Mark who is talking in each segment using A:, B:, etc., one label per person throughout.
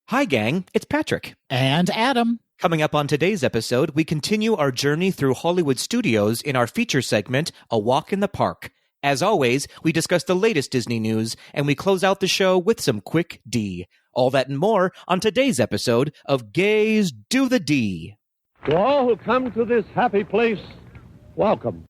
A: Hi, gang. It's Patrick.
B: And Adam.
A: Coming up on today's episode, we continue our journey through Hollywood studios in our feature segment, A Walk in the Park. As always, we discuss the latest Disney news, and we close out the show with some quick D. All that and more on today's episode of Gays Do the D.
C: To all who come to this happy place, welcome.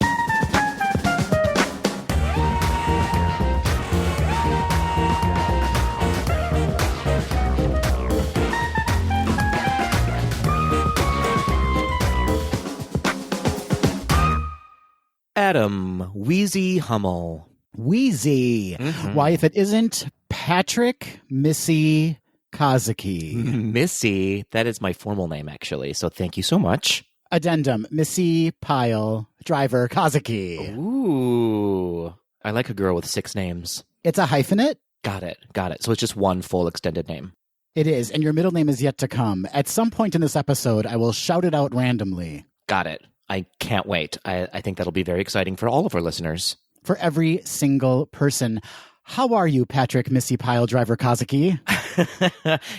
A: Adam Wheezy Hummel.
B: Wheezy. Mm-hmm. Why, if it isn't Patrick Missy Kazuki.
A: Missy, that is my formal name, actually, so thank you so much.
B: Addendum, Missy Pyle Driver Kazuki.
A: Ooh, I like a girl with 6 names.
B: It's a hyphenate?
A: Got it. So it's just one full extended name.
B: It is, and your middle name is yet to come. At some point in this episode, I will shout it out randomly.
A: Got it. I can't wait. I think that'll be very exciting for all of our listeners.
B: For every single person. How are you, Patrick Missy Pyle Driver Kazuki?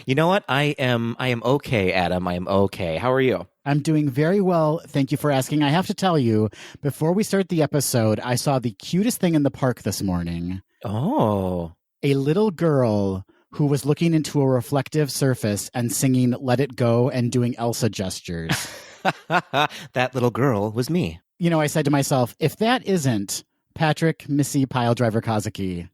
A: You know what? I am okay, Adam. I am okay. How are you?
B: I'm doing very well. Thank you for asking. I have to tell you, before we start the episode, I saw the cutest thing in the park this morning.
A: Oh.
B: A little girl who was looking into a reflective surface and singing Let It Go and doing Elsa gestures.
A: That little girl was me.
B: You know, I said to myself, if that isn't Patrick Missy Pyle Driver Kazuki.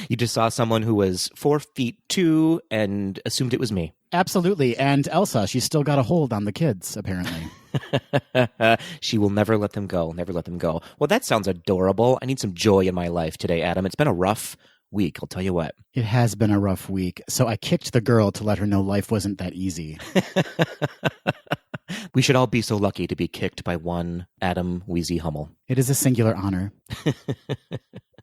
A: You just saw someone who was 4'2" and assumed it was me.
B: Absolutely. And Elsa, she's still got a hold on the kids, apparently.
A: She will never let them go. Never let them go. Well, that sounds adorable. I need some joy in my life today, Adam. It's been a rough week, I'll tell you what.
B: It has been a rough week. So I kicked the girl to let her know life wasn't that easy.
A: We should all be so lucky to be kicked by one Adam Wheezy Hummel.
B: It is a singular honor.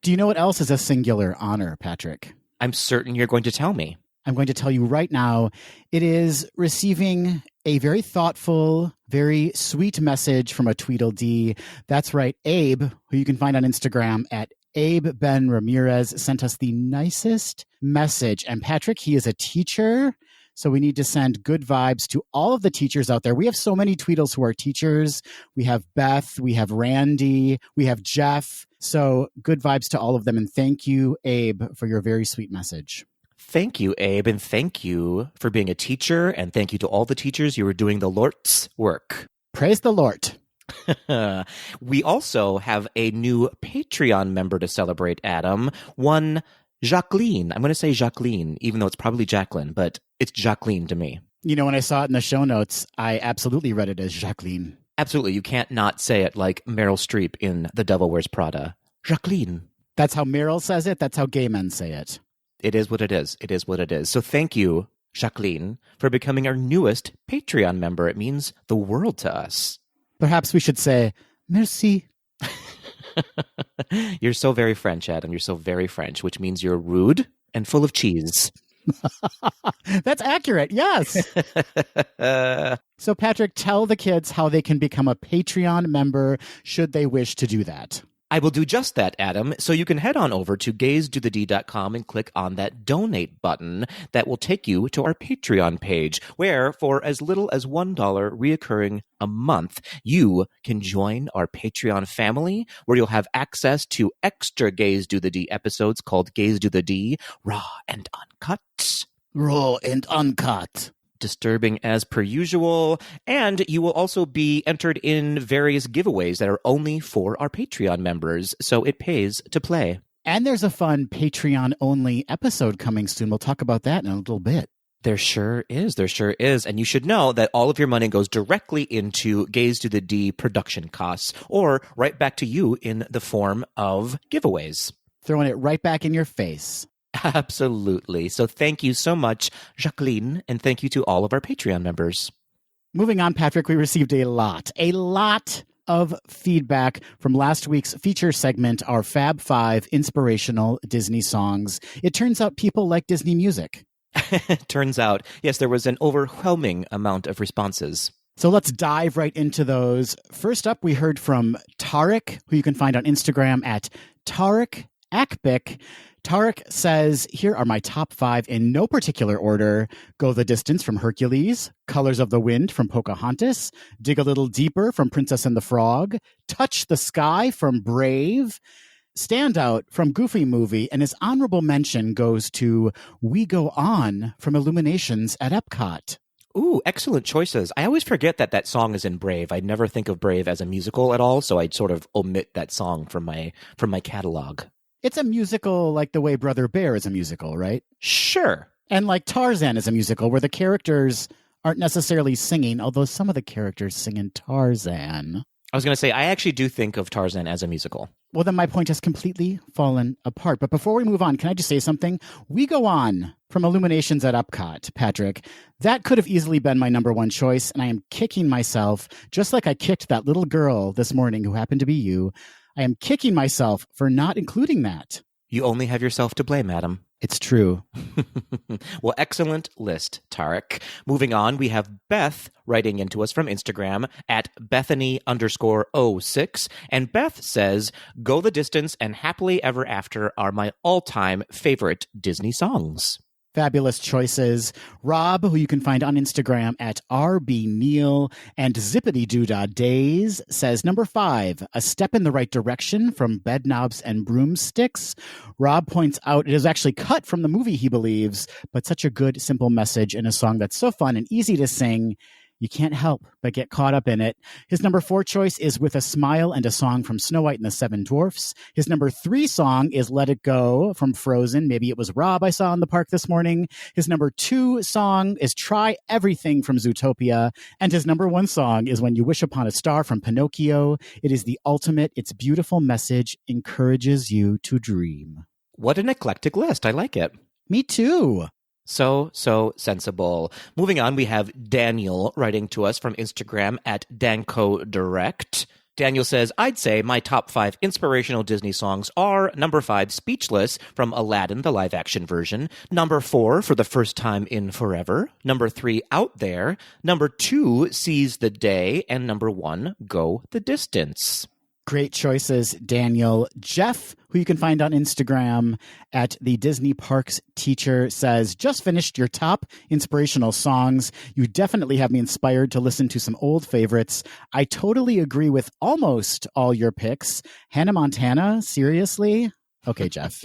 B: Do you know what else is a singular honor, Patrick?
A: I'm certain you're going to tell me.
B: I'm going to tell you right now. It is receiving a very thoughtful, very sweet message from a Tweedledee. That's right, Abe, who you can find on Instagram at Abe Ben Ramirez, sent us the nicest message. And Patrick, he is a teacher, so we need to send good vibes to all of the teachers out there. We have so many Tweedles who are teachers. We have Beth, we have Randy, we have Jeff. So good vibes to all of them. And thank you, Abe, for your very sweet message.
A: Thank you, Abe, and thank you for being a teacher. And thank you to all the teachers. You are doing the Lord's work.
B: Praise the Lord.
A: We also have a new Patreon member to celebrate, Adam. One Jacqueline. I'm going to say Jacqueline, even though it's probably Jacqueline, but it's Jacqueline to me.
B: You know, when I saw it in the show notes, I absolutely read it as Jacqueline.
A: Absolutely. You can't not say it like Meryl Streep in The Devil Wears Prada. Jacqueline.
B: That's how Meryl says it. That's how gay men say it.
A: It is what it is. It is what it is. So thank you, Jacqueline, for becoming our newest Patreon member. It means the world to us.
B: Perhaps we should say, merci.
A: You're so very French, Adam. You're so very French, which means you're rude and full of cheese.
B: That's accurate, yes. So, Patrick, tell the kids how they can become a Patreon member should they wish to do that.
A: I will do just that, Adam. So you can head on over to gaysdothed.com and click on that donate button that will take you to our Patreon page, where for as little as $1 reoccurring a month, you can join our Patreon family, where you'll have access to extra Gays Do the D episodes called Gays Do the D, Raw and Uncut.
B: Raw and uncut.
A: Disturbing as per usual, and you will also be entered in various giveaways that are only for our Patreon members, so it pays to play.
B: And there's a fun Patreon-only episode coming soon. We'll talk about that in a little bit.
A: There sure is. There sure is. And you should know that all of your money goes directly into Gays Do the D production costs, or right back to you in the form of giveaways.
B: Throwing it right back in your face.
A: Absolutely. So thank you so much, Jacqueline, and thank you to all of our Patreon members.
B: Moving on, Patrick, we received a lot of feedback from last week's feature segment, our Fab 5 inspirational Disney songs. It turns out people like Disney music.
A: Turns out, yes, there was an overwhelming amount of responses.
B: So let's dive right into those. First up, we heard from Tarek, who you can find on Instagram at Tarek Akbik. Tarek says, here are my top 5 in no particular order. Go the Distance from Hercules, Colors of the Wind from Pocahontas, Dig a Little Deeper from Princess and the Frog, Touch the Sky from Brave, Standout from Goofy Movie, and his honorable mention goes to We Go On from Illuminations at Epcot.
A: Ooh, excellent choices. I always forget that that song is in Brave. I never think of Brave as a musical at all, so I'd sort of omit that song from my catalog.
B: It's a musical like the way Brother Bear is a musical, right?
A: Sure.
B: And like Tarzan is a musical where the characters aren't necessarily singing, although some of the characters sing in Tarzan.
A: I was going to say, I actually do think of Tarzan as a musical.
B: Well, then my point has completely fallen apart. But before we move on, can I just say something? We Go On from Illuminations at Epcot, Patrick. That could have easily been my number one choice, and I am kicking myself, just like I kicked that little girl this morning who happened to be you. I am kicking myself for not including that.
A: You only have yourself to blame, Adam.
B: It's true.
A: Well, excellent list, Tarek. Moving on, we have Beth writing into us from Instagram at Bethany_06. And Beth says, Go the Distance and Happily Ever After are my all-time favorite Disney songs.
B: Fabulous choices. Rob, who you can find on Instagram at RBNeil, and Zippity-Doo-Dah-Days says, number 5, A Step in the Right Direction from Bedknobs and Broomsticks. Rob points out it is actually cut from the movie, he believes, but such a good, simple message in a song that's so fun and easy to sing. You can't help but get caught up in it. His number 4 choice is With a Smile and a song from Snow White and the Seven Dwarfs. His number 3 song is Let It Go from Frozen. Maybe it was Rob I saw in the park this morning. His number 2 song is Try Everything from Zootopia. And his number 1 song is When You Wish Upon a Star from Pinocchio. It is the ultimate. Its beautiful message encourages you to dream.
A: What an eclectic list. I like it.
B: Me too.
A: So sensible. Moving on, we have Daniel writing to us from Instagram at DancoDirect. Daniel says, I'd say my top 5 inspirational Disney songs are number 5, Speechless from Aladdin, the live-action version. Number 4, For the First Time in Forever. Number 3, Out There. Number 2, Seize the Day. And number 1, Go the Distance.
B: Great choices, Daniel. Jeff, who you can find on Instagram at the Disney Parks Teacher, says, just finished your top inspirational songs. You definitely have me inspired to listen to some old favorites. I totally agree with almost all your picks. Hannah Montana, seriously? Okay, Jeff.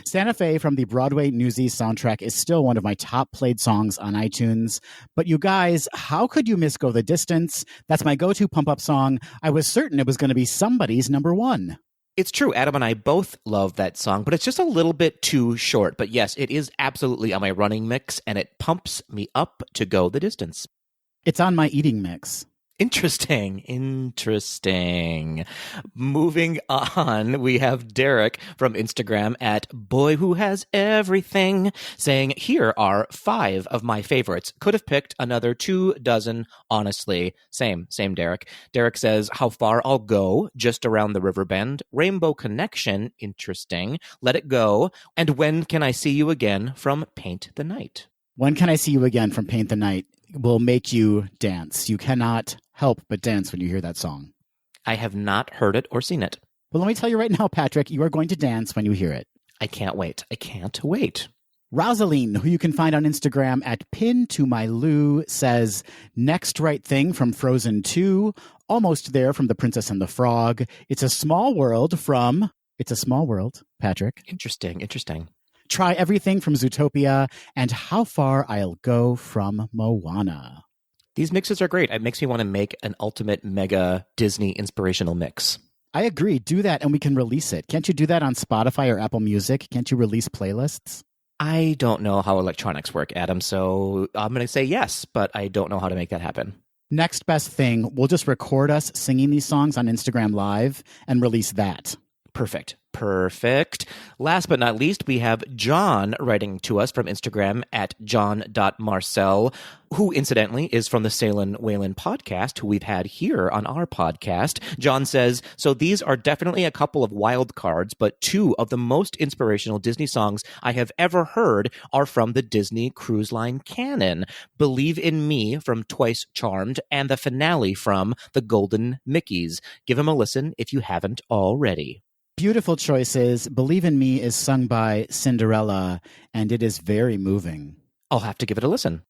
B: Santa Fe from the Broadway Newsies soundtrack is still one of my top played songs on iTunes. But you guys, how could you miss Go the Distance? That's my go-to pump-up song. I was certain it was going to be somebody's number 1.
A: It's true. Adam and I both love that song, but it's just a little bit too short. But yes, it is absolutely on my running mix, and it pumps me up to Go the Distance.
B: It's on my eating mix.
A: Interesting. Moving on, we have Derek from Instagram at Boy Who Has Everything saying, here are 5 of my favorites. Could have picked another 24, honestly. Same, Derek. Derek says, How Far I'll Go, Just Around the River Bend, Rainbow Connection, interesting, Let It Go, and When Can I See You Again from Paint the Night.
B: When Can I See You Again from Paint the Night will make you dance. You cannot help but dance when you hear that song.
A: I have not heard it or seen it.
B: Well, let me tell you right now, Patrick, you are going to dance when you hear it.
A: I can't wait.
B: Rosaline, who you can find on Instagram at PinToMyLou, says, Next Right Thing from Frozen 2, Almost There from The Princess and the Frog, It's a Small World from It's a Small World, Patrick.
A: Interesting.
B: Try Everything from Zootopia, and How Far I'll Go from Moana.
A: These mixes are great. It makes me want to make an ultimate mega Disney inspirational mix.
B: I agree. Do that and we can release it. Can't you do that on Spotify or Apple Music? Can't you release playlists?
A: I don't know how electronics work, Adam, so I'm going to say yes, but I don't know how to make that happen.
B: Next best thing, we'll just record us singing these songs on Instagram Live and release that.
A: Perfect. Last but not least, we have John writing to us from Instagram at john.marcel, who incidentally is from the Salem Whalen podcast, who we've had here on our podcast. John says, so these are definitely a couple of wild cards, but 2 of the most inspirational Disney songs I have ever heard are from the Disney Cruise Line canon. Believe in Me from Twice Charmed and the finale from The Golden Mickeys. Give them a listen if you haven't already.
B: Beautiful choices. Believe in Me is sung by Cinderella, and it is very moving.
A: I'll have to give it a listen.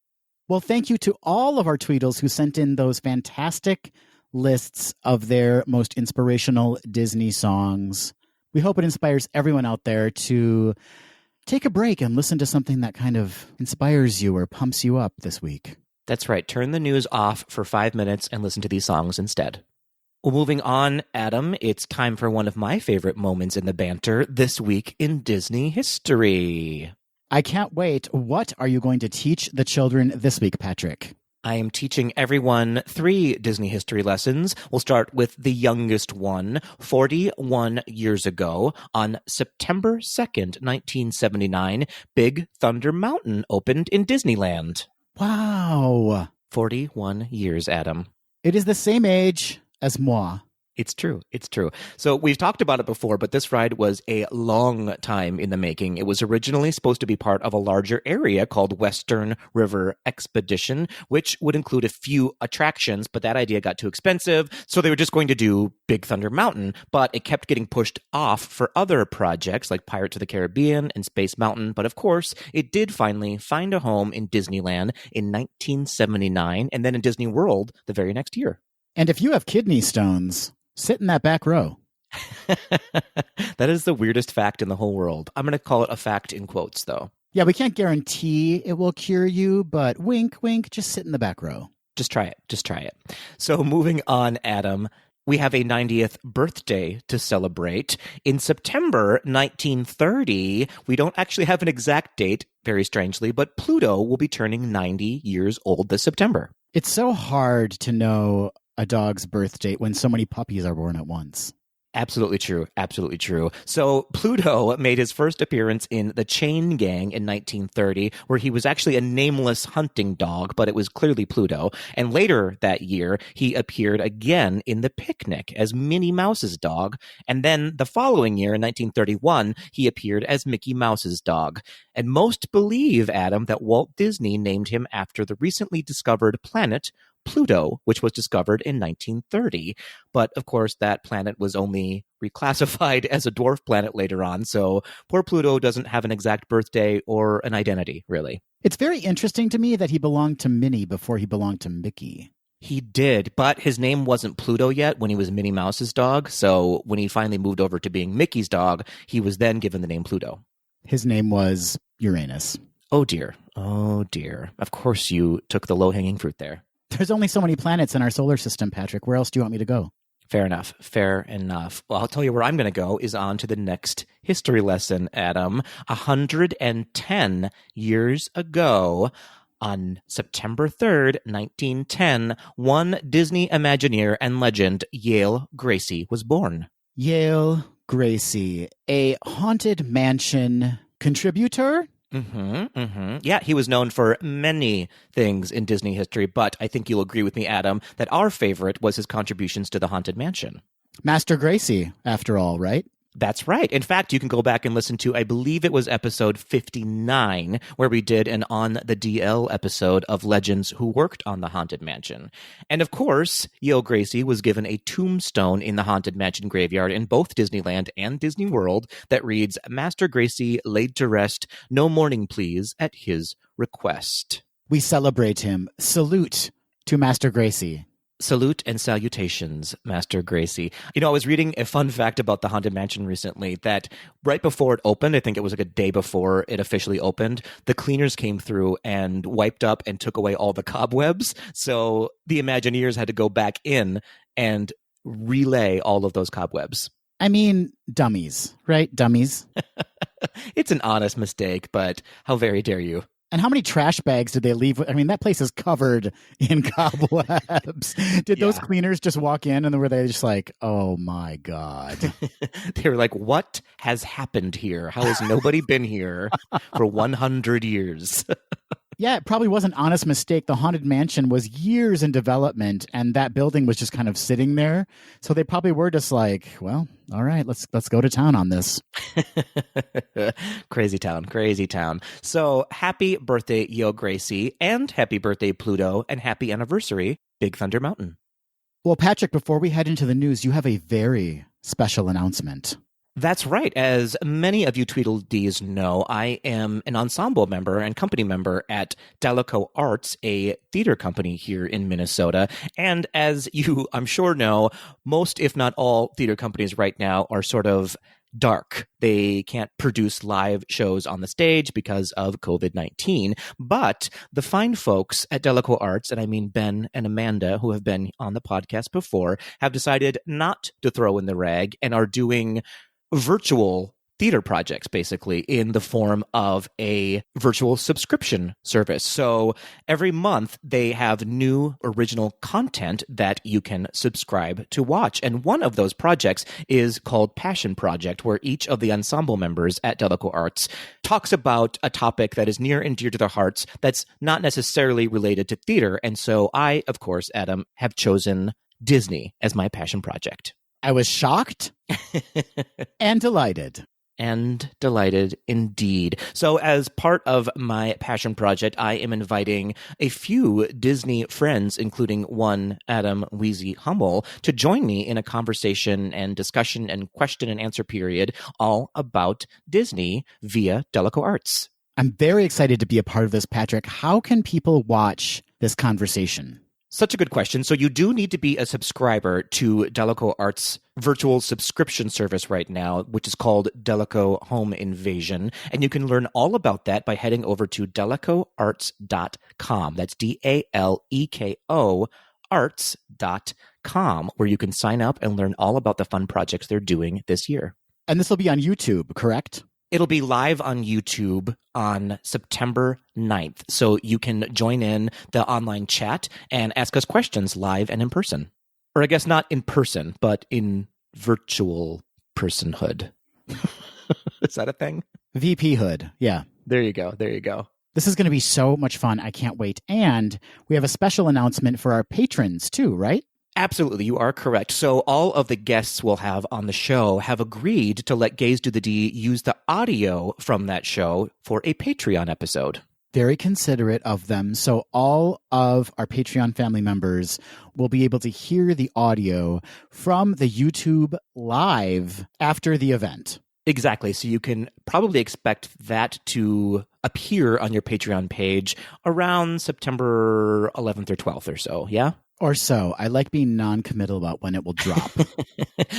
B: Well, thank you to all of our Tweedles who sent in those fantastic lists of their most inspirational Disney songs. We hope it inspires everyone out there to take a break and listen to something that kind of inspires you or pumps you up this week.
A: That's right. Turn the news off for 5 minutes and listen to these songs instead. Well, moving on, Adam, it's time for one of my favorite moments in the banter this week in Disney history.
B: I can't wait. What are you going to teach the children this week, Patrick?
A: I am teaching everyone 3 Disney history lessons. We'll start with the youngest one. 41 years ago, on September 2nd, 1979, Big Thunder Mountain opened in Disneyland.
B: Wow.
A: 41 years, Adam.
B: It is the same age as moi.
A: It's true. It's true. So we've talked about it before, but this ride was a long time in the making. It was originally supposed to be part of a larger area called Western River Expedition, which would include a few attractions, but that idea got too expensive. So they were just going to do Big Thunder Mountain, but it kept getting pushed off for other projects like Pirates of the Caribbean and Space Mountain. But of course, it did finally find a home in Disneyland in 1979 and then in Disney World the very next year.
B: And if you have kidney stones, sit in that back row.
A: That is the weirdest fact in the whole world. I'm going to call it a fact in quotes, though.
B: Yeah, we can't guarantee it will cure you, but wink, wink, just sit in the back row.
A: Just try it. Just try it. So moving on, Adam, we have a 90th birthday to celebrate. In September 1930, we don't actually have an exact date, very strangely, but Pluto will be turning 90 years old this September.
B: It's so hard to know a dog's birth date when so many puppies are born at once.
A: Absolutely true. Absolutely true. So Pluto made his first appearance in The Chain Gang in 1930, where he was actually a nameless hunting dog, but it was clearly Pluto. And later that year, he appeared again in The Picnic as Minnie Mouse's dog. And then the following year, in 1931, he appeared as Mickey Mouse's dog. And most believe, Adam, that Walt Disney named him after the recently discovered planet Pluto, which was discovered in 1930. But of course, that planet was only reclassified as a dwarf planet later on. So poor Pluto doesn't have an exact birthday or an identity, really.
B: It's very interesting to me that he belonged to Minnie before he belonged to Mickey.
A: He did, but his name wasn't Pluto yet when he was Minnie Mouse's dog. So when he finally moved over to being Mickey's dog, he was then given the name Pluto.
B: His name was Uranus.
A: Oh, dear. Oh, dear. Of course you took the low-hanging fruit there.
B: There's only so many planets in our solar system, Patrick. Where else do you want me to go?
A: Fair enough. Fair enough. Well, I'll tell you where I'm going to go is on to the next history lesson, Adam. 110 years ago, on September 3rd, 1910, one Disney Imagineer and legend, Yale Gracie, was born.
B: Yale Gracie, a Haunted Mansion contributor?
A: Yeah, he was known for many things in Disney history, but I think you'll agree with me, Adam, that our favorite was his contributions to the Haunted Mansion.
B: Master Gracie, after all, right?
A: That's right. In fact, you can go back and listen to, I believe it was episode 59, where we did an On the DL episode of legends who worked on the Haunted Mansion. And of course, Yale Gracie was given a tombstone in the Haunted Mansion graveyard in both Disneyland and Disney World that reads, Master Gracie laid to rest, no mourning please, at his request.
B: We celebrate him. Salute to Master Gracie.
A: Salute and salutations, Master Gracie. You know, I was reading a fun fact about the Haunted Mansion recently that right before it opened, I think it was like a day before it officially opened, the cleaners came through and wiped up and took away all the cobwebs. So the Imagineers had to go back in and relay all of those cobwebs.
B: I mean, dummies, right? Dummies.
A: It's an honest mistake, but how very dare you?
B: And how many trash bags did they leave? I mean, that place is covered in cobwebs. Did those cleaners just walk in and were they just like, oh my God?
A: They were like, what has happened here? How has nobody been here for 100 years?
B: Yeah, it probably was an honest mistake. The Haunted Mansion was years in development, and that building was just kind of sitting there. So they probably were just like, well, all right, let's go to town on this.
A: Crazy town, crazy town. So happy birthday, Yale Gracie, and happy birthday, Pluto, and happy anniversary, Big Thunder Mountain.
B: Well, Patrick, before we head into the news, you have a very special announcement.
A: That's right. As many of you Tweedledees know, I am an ensemble member and company member at Delico Arts, a theater company here in Minnesota. And as you, I'm sure, know, most, if not all, theater companies right now are sort of dark. They can't produce live shows on the stage because of COVID-19. But the fine folks at Delico Arts, and I mean Ben and Amanda, who have been on the podcast before, have decided not to throw in the rag and are doing virtual theater projects, basically, in the form of a virtual subscription service. So every month they have new original content that you can subscribe to watch. And one of those projects is called Passion Project, where each of the ensemble members at Delico Arts talks about a topic that is near and dear to their hearts that's not necessarily related to theater. And so I, of course, Adam, have chosen Disney as my passion project.
B: I was shocked and delighted.
A: And delighted indeed. So as part of my passion project, I am inviting a few Disney friends, including one Adam Wheezy Hummel, to join me in a conversation and discussion and question and answer period all about Disney via Delico Arts.
B: I'm very excited to be a part of this, Patrick. How can people watch this conversation?
A: Such a good question. So you do need to be a subscriber to Delico Arts' virtual subscription service right now, which is called Delico Home Invasion. And you can learn all about that by heading over to delicoarts.com. That's DALEKO arts.com, where you can sign up and learn all about the fun projects they're doing this year.
B: And this will be on YouTube, correct?
A: It'll be live on YouTube on September 9th. So you can join in the online chat and ask us questions live and in person. Or I guess not in person, but in virtual personhood. Is that a thing?
B: VP Hood, yeah.
A: There you go. There you go.
B: This is going to be so much fun. I can't wait. And we have a special announcement for our patrons too, right?
A: Absolutely, you are correct. So all of the guests we'll have on the show have agreed to let Gaze Do the D use the audio from that show for a Patreon episode.
B: Very considerate of them. So all of our Patreon family members will be able to hear the audio from the YouTube live after the event.
A: Exactly. So you can probably expect that to appear on your Patreon page around September 11th or 12th or so, yeah?
B: Or so. I like being non-committal about when it will drop.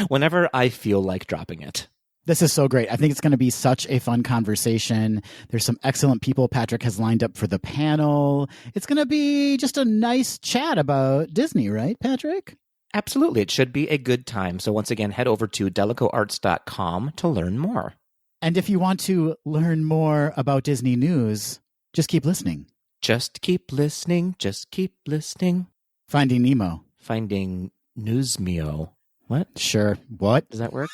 A: Whenever I feel like dropping it.
B: This is so great. I think it's going to be such a fun conversation. There's some excellent people Patrick has lined up for the panel. It's going to be just a nice chat about Disney, right, Patrick?
A: Absolutely. It should be a good time. So once again, head over to delicoarts.com to learn more.
B: And if you want to learn more about Disney news, just keep listening.
A: Just keep listening. Just keep listening.
B: Finding Nemo.
A: Finding Newsmeo. What?
B: Sure. What?
A: Does that work?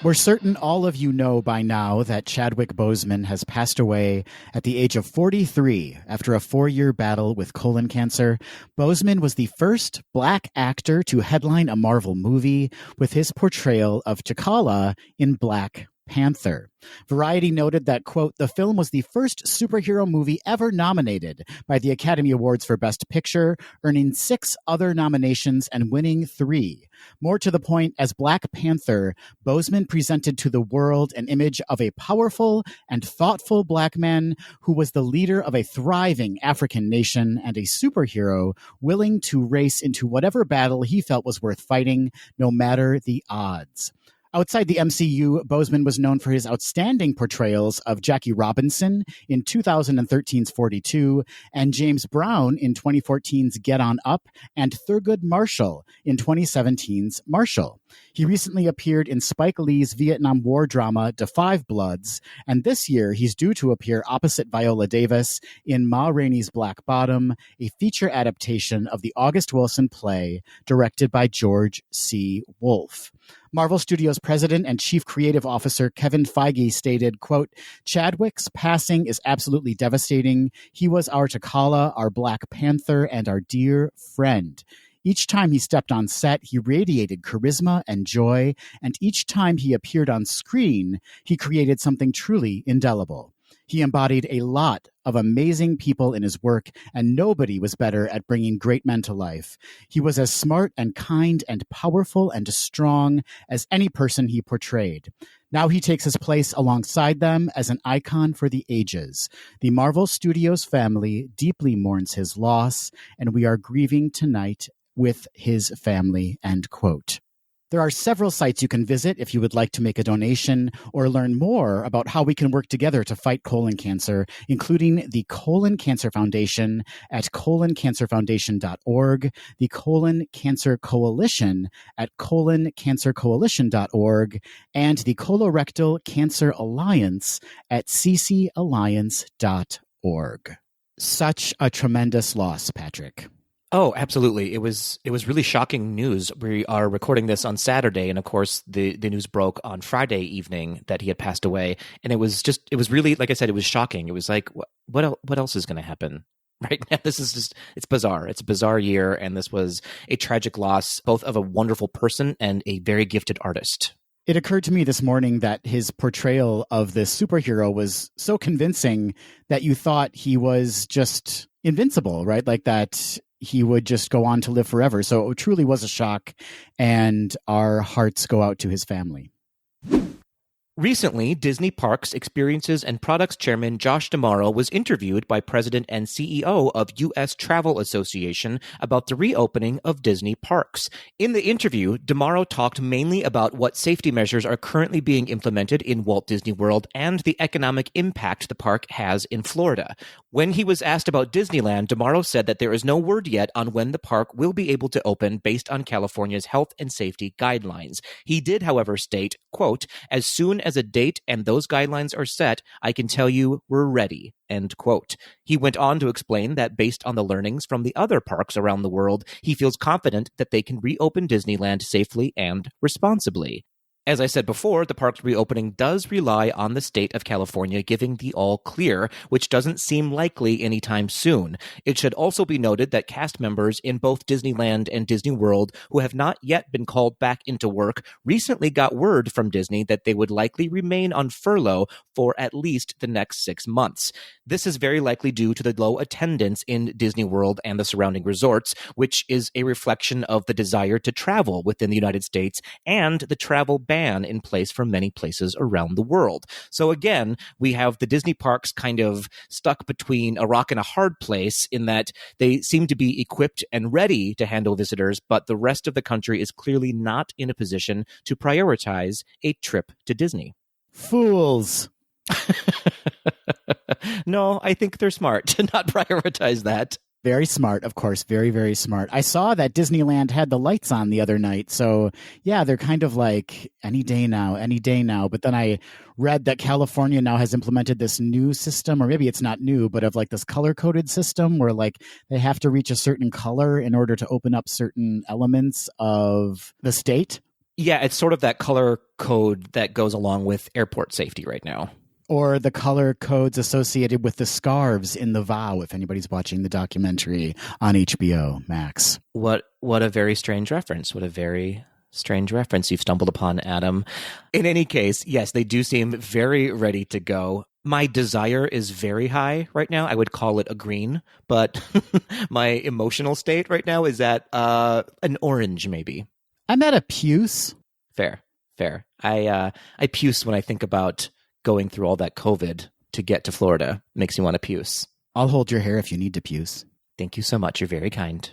B: We're certain all of you know by now that Chadwick Boseman has passed away at the age of 43 after a 4-year battle with colon cancer. Boseman was the first Black actor to headline a Marvel movie with his portrayal of T'Challa in Black Panther. Variety noted that, quote, the film was the first superhero movie ever nominated by the Academy Awards for Best Picture, earning 6 other nominations and winning 3. More to the point, as Black Panther, Boseman presented to the world an image of a powerful and thoughtful Black man who was the leader of a thriving African nation and a superhero willing to race into whatever battle he felt was worth fighting, no matter the odds. Outside the MCU, Boseman was known for his outstanding portrayals of Jackie Robinson in 2013's 42 and James Brown in 2014's Get On Up and Thurgood Marshall in 2017's Marshall. He recently appeared in Spike Lee's Vietnam War drama Da 5 Bloods, and this year he's due to appear opposite Viola Davis in Ma Rainey's Black Bottom, a feature adaptation of the August Wilson play directed by George C. Wolfe. Marvel Studios president and chief creative officer Kevin Feige stated, quote, Chadwick's passing is absolutely devastating. He was our T'Challa, our Black Panther, and our dear friend. Each time he stepped on set, he radiated charisma and joy, and each time he appeared on screen, he created something truly indelible. He embodied a lot of amazing people in his work, and nobody was better at bringing great men to life. He was as smart and kind and powerful and strong as any person he portrayed. Now he takes his place alongside them as an icon for the ages. The Marvel Studios family deeply mourns his loss, and we are grieving tonight with his family, end quote. There are several sites you can visit if you would like to make a donation or learn more about how we can work together to fight colon cancer, including the Colon Cancer Foundation at coloncancerfoundation.org, the Colon Cancer Coalition at coloncancercoalition.org, and the Colorectal Cancer Alliance at ccalliance.org. Such a tremendous loss, Patrick.
A: Oh, absolutely. It was really shocking news. We are recording this on Saturday, and of course the news broke on Friday evening that he had passed away. And it was really, like I said, it was shocking. It was like, what else is going to happen right now? This is just, it's bizarre. It's a bizarre year, and this was a tragic loss, both of a wonderful person and a very gifted artist.
B: It occurred to me this morning that his portrayal of this superhero was so convincing that you thought he was just invincible, right? Like that he would just go on to live forever. So it truly was a shock, and our hearts go out to his family.
A: Recently, Disney Parks, Experiences, and Products Chairman Josh D'Amaro was interviewed by President and CEO of U.S. Travel Association about the reopening of Disney parks. In the interview, D'Amaro talked mainly about what safety measures are currently being implemented in Walt Disney World and the economic impact the park has in Florida. When he was asked about Disneyland, D'Amaro said that there is no word yet on when the park will be able to open based on California's health and safety guidelines. He did, however, state, quote, "As soon as a date and those guidelines are set, I can tell you we're ready," end quote. He went on to explain that based on the learnings from the other parks around the world, he feels confident that they can reopen Disneyland safely and responsibly. As I said before, the park's reopening does rely on the state of California giving the all clear, which doesn't seem likely anytime soon. It should also be noted that cast members in both Disneyland and Disney World who have not yet been called back into work recently got word from Disney that they would likely remain on furlough for at least the next 6 months. This is very likely due to the low attendance in Disney World and the surrounding resorts, which is a reflection of the desire to travel within the United States and the travel ban in place for many places around the world. So again, we have the Disney parks kind of stuck between a rock and a hard place in that they seem to be equipped and ready to handle visitors, but the rest of the country is clearly not in a position to prioritize a trip to Disney.
B: Fools.
A: No, I think they're smart to not prioritize that.
B: Very smart, of course. Very, very smart. I saw that Disneyland had the lights on the other night. So, yeah, they're kind of like any day now. But then I read that California now has implemented this new system, or maybe it's not new, but of like this color-coded system where like they have to reach a certain color in order to open up certain elements of the state.
A: Yeah, it's sort of that color code that goes along with airport safety right now.
B: Or the color codes associated with the scarves in The Vow, if anybody's watching the documentary on HBO Max.
A: What a very strange reference. What a very strange reference you've stumbled upon, Adam. In any case, yes, they do seem very ready to go. My desire is very high right now. I would call it a green, but my emotional state right now is at an orange, maybe.
B: I'm at a puce.
A: Fair. I puce when I think about going through all that COVID to get to Florida. Makes me want to puce.
B: I'll hold your hair if you need to puce.
A: Thank you so much. You're very kind.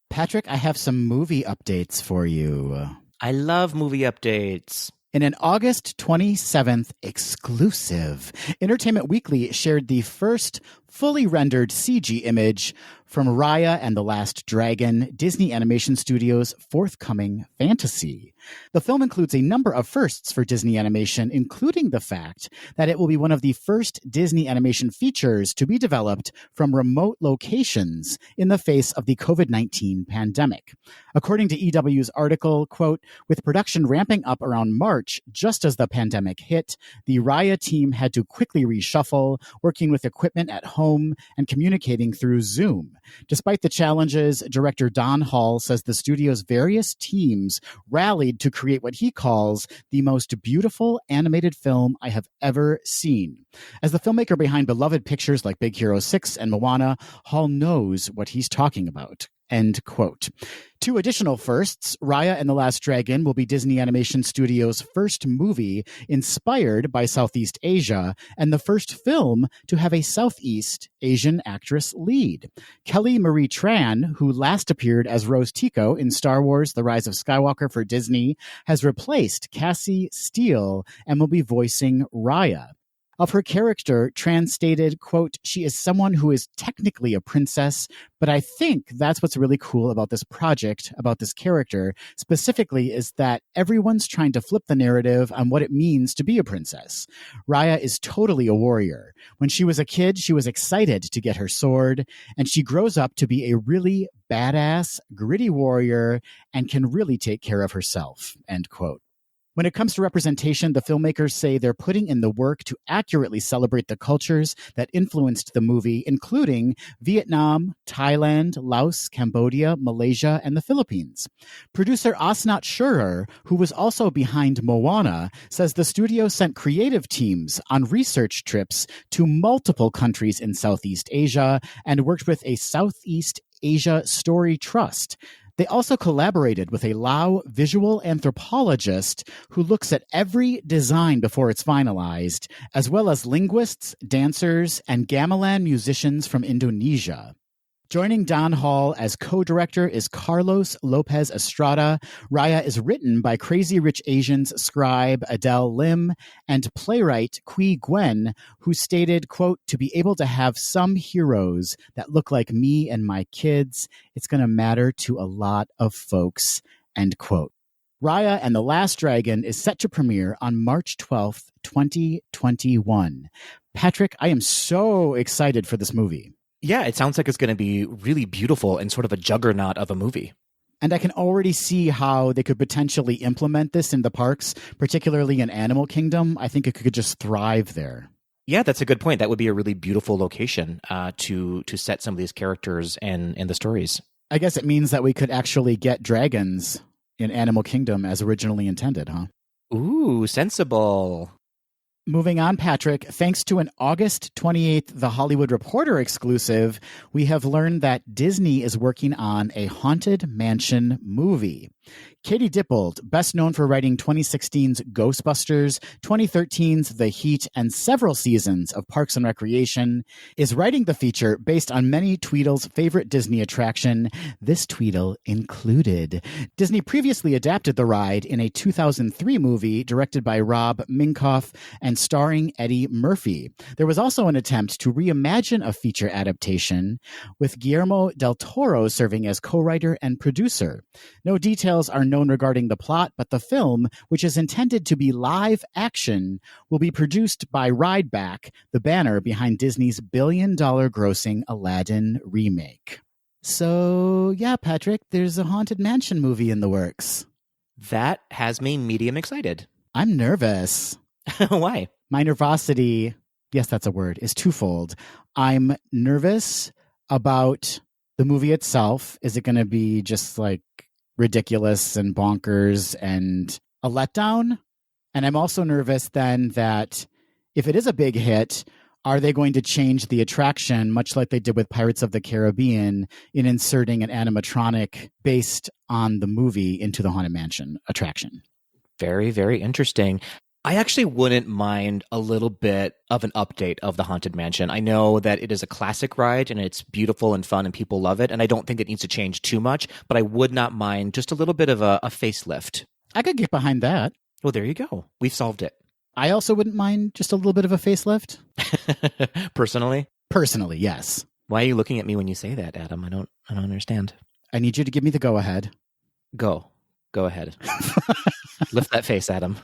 B: Patrick, I have some movie updates for you.
A: I love movie updates.
B: In an August 27th exclusive, Entertainment Weekly shared the first fully rendered CG image from Raya and the Last Dragon, Disney Animation Studios' forthcoming fantasy. The film includes a number of firsts for Disney Animation, including the fact that it will be one of the first Disney Animation features to be developed from remote locations in the face of the COVID-19 pandemic. According to EW's article, quote, "With production ramping up around March, just as the pandemic hit, the Raya team had to quickly reshuffle, working with equipment at home home and communicating through Zoom. Despite the challenges, director Don Hall says the studio's various teams rallied to create what he calls the most beautiful animated film I have ever seen. As the filmmaker behind beloved pictures like Big Hero 6 and Moana, Hall knows what he's talking about. End quote. Two additional firsts, Raya and the Last Dragon will be Disney Animation Studios' first movie inspired by Southeast Asia and the first film to have a Southeast Asian actress lead. Kelly Marie Tran, who last appeared as Rose Tico in Star Wars: The Rise of Skywalker for Disney, has replaced Cassie Steele and will be voicing Raya. Of her character, Tran stated, quote, "She is someone who is technically a princess, but I think that's what's really cool about this project, about this character, specifically is that everyone's trying to flip the narrative on what it means to be a princess. Raya is totally a warrior. When she was a kid, she was excited to get her sword, and she grows up to be a really badass, gritty warrior and can really take care of herself," end quote. When it comes to representation, the filmmakers say they're putting in the work to accurately celebrate the cultures that influenced the movie, including Vietnam, Thailand, Laos, Cambodia, Malaysia, and the Philippines. Producer Asnat Shurer, who was also behind Moana, says the studio sent creative teams on research trips to multiple countries in Southeast Asia and worked with a Southeast Asia Story Trust. They also collaborated with a Lao visual anthropologist who looks at every design before it's finalized, as well as linguists, dancers, and gamelan musicians from Indonesia. Joining Don Hall as co-director is Carlos Lopez Estrada. Raya is written by Crazy Rich Asians scribe Adele Lim and playwright Quy Gwen, who stated, quote, "To be able to have some heroes that look like me and my kids, it's going to matter to a lot of folks," end quote. Raya and the Last Dragon is set to premiere on March 12th, 2021. Patrick, I am so excited for this movie.
A: Yeah, it sounds like it's going to be really beautiful and sort of a juggernaut of a movie.
B: And I can already see how they could potentially implement this in the parks, particularly in Animal Kingdom. I think it could just thrive there.
A: Yeah, that's a good point. That would be a really beautiful location to set some of these characters and the stories.
B: I guess it means that we could actually get dragons in Animal Kingdom as originally intended, huh?
A: Ooh, sensible.
B: Moving on, Patrick, thanks to an August 28th The Hollywood Reporter exclusive, we have learned that Disney is working on a Haunted Mansion movie. Katie Dippold, best known for writing 2016's Ghostbusters, 2013's The Heat, and several seasons of Parks and Recreation, is writing the feature based on many Tweedle's favorite Disney attraction, this Tweedle included. Disney previously adapted the ride in a 2003 movie directed by Rob Minkoff and starring Eddie Murphy. There was also an attempt to reimagine a feature adaptation, with Guillermo del Toro serving as co-writer and producer. No details are known regarding the plot, but the film, which is intended to be live action, will be produced by Rideback, the banner behind Disney's billion-dollar grossing Aladdin remake. So, yeah, Patrick, there's a Haunted Mansion movie in the works.
A: That has me medium excited.
B: I'm nervous.
A: Why?
B: My nervosity, yes, that's a word, is twofold. I'm nervous about the movie itself. Is it going to be just like ridiculous and bonkers and a letdown? And I'm also nervous then that if it is a big hit, are they going to change the attraction, much like they did with Pirates of the Caribbean, in inserting an animatronic based on the movie into the Haunted Mansion attraction?
A: Very, very interesting. I actually wouldn't mind a little bit of an update of the Haunted Mansion. I know that it is a classic ride and it's beautiful and fun and people love it. And I don't think it needs to change too much, but I would not mind just a little bit of a facelift.
B: I could get behind that.
A: Well, there you go. We've solved it.
B: I also wouldn't mind just a little bit of a facelift.
A: Personally?
B: Personally, yes.
A: Why are you looking at me when you say that, Adam? I don't understand.
B: I need you to give me the go-ahead.
A: Go ahead. Lift that face, Adam.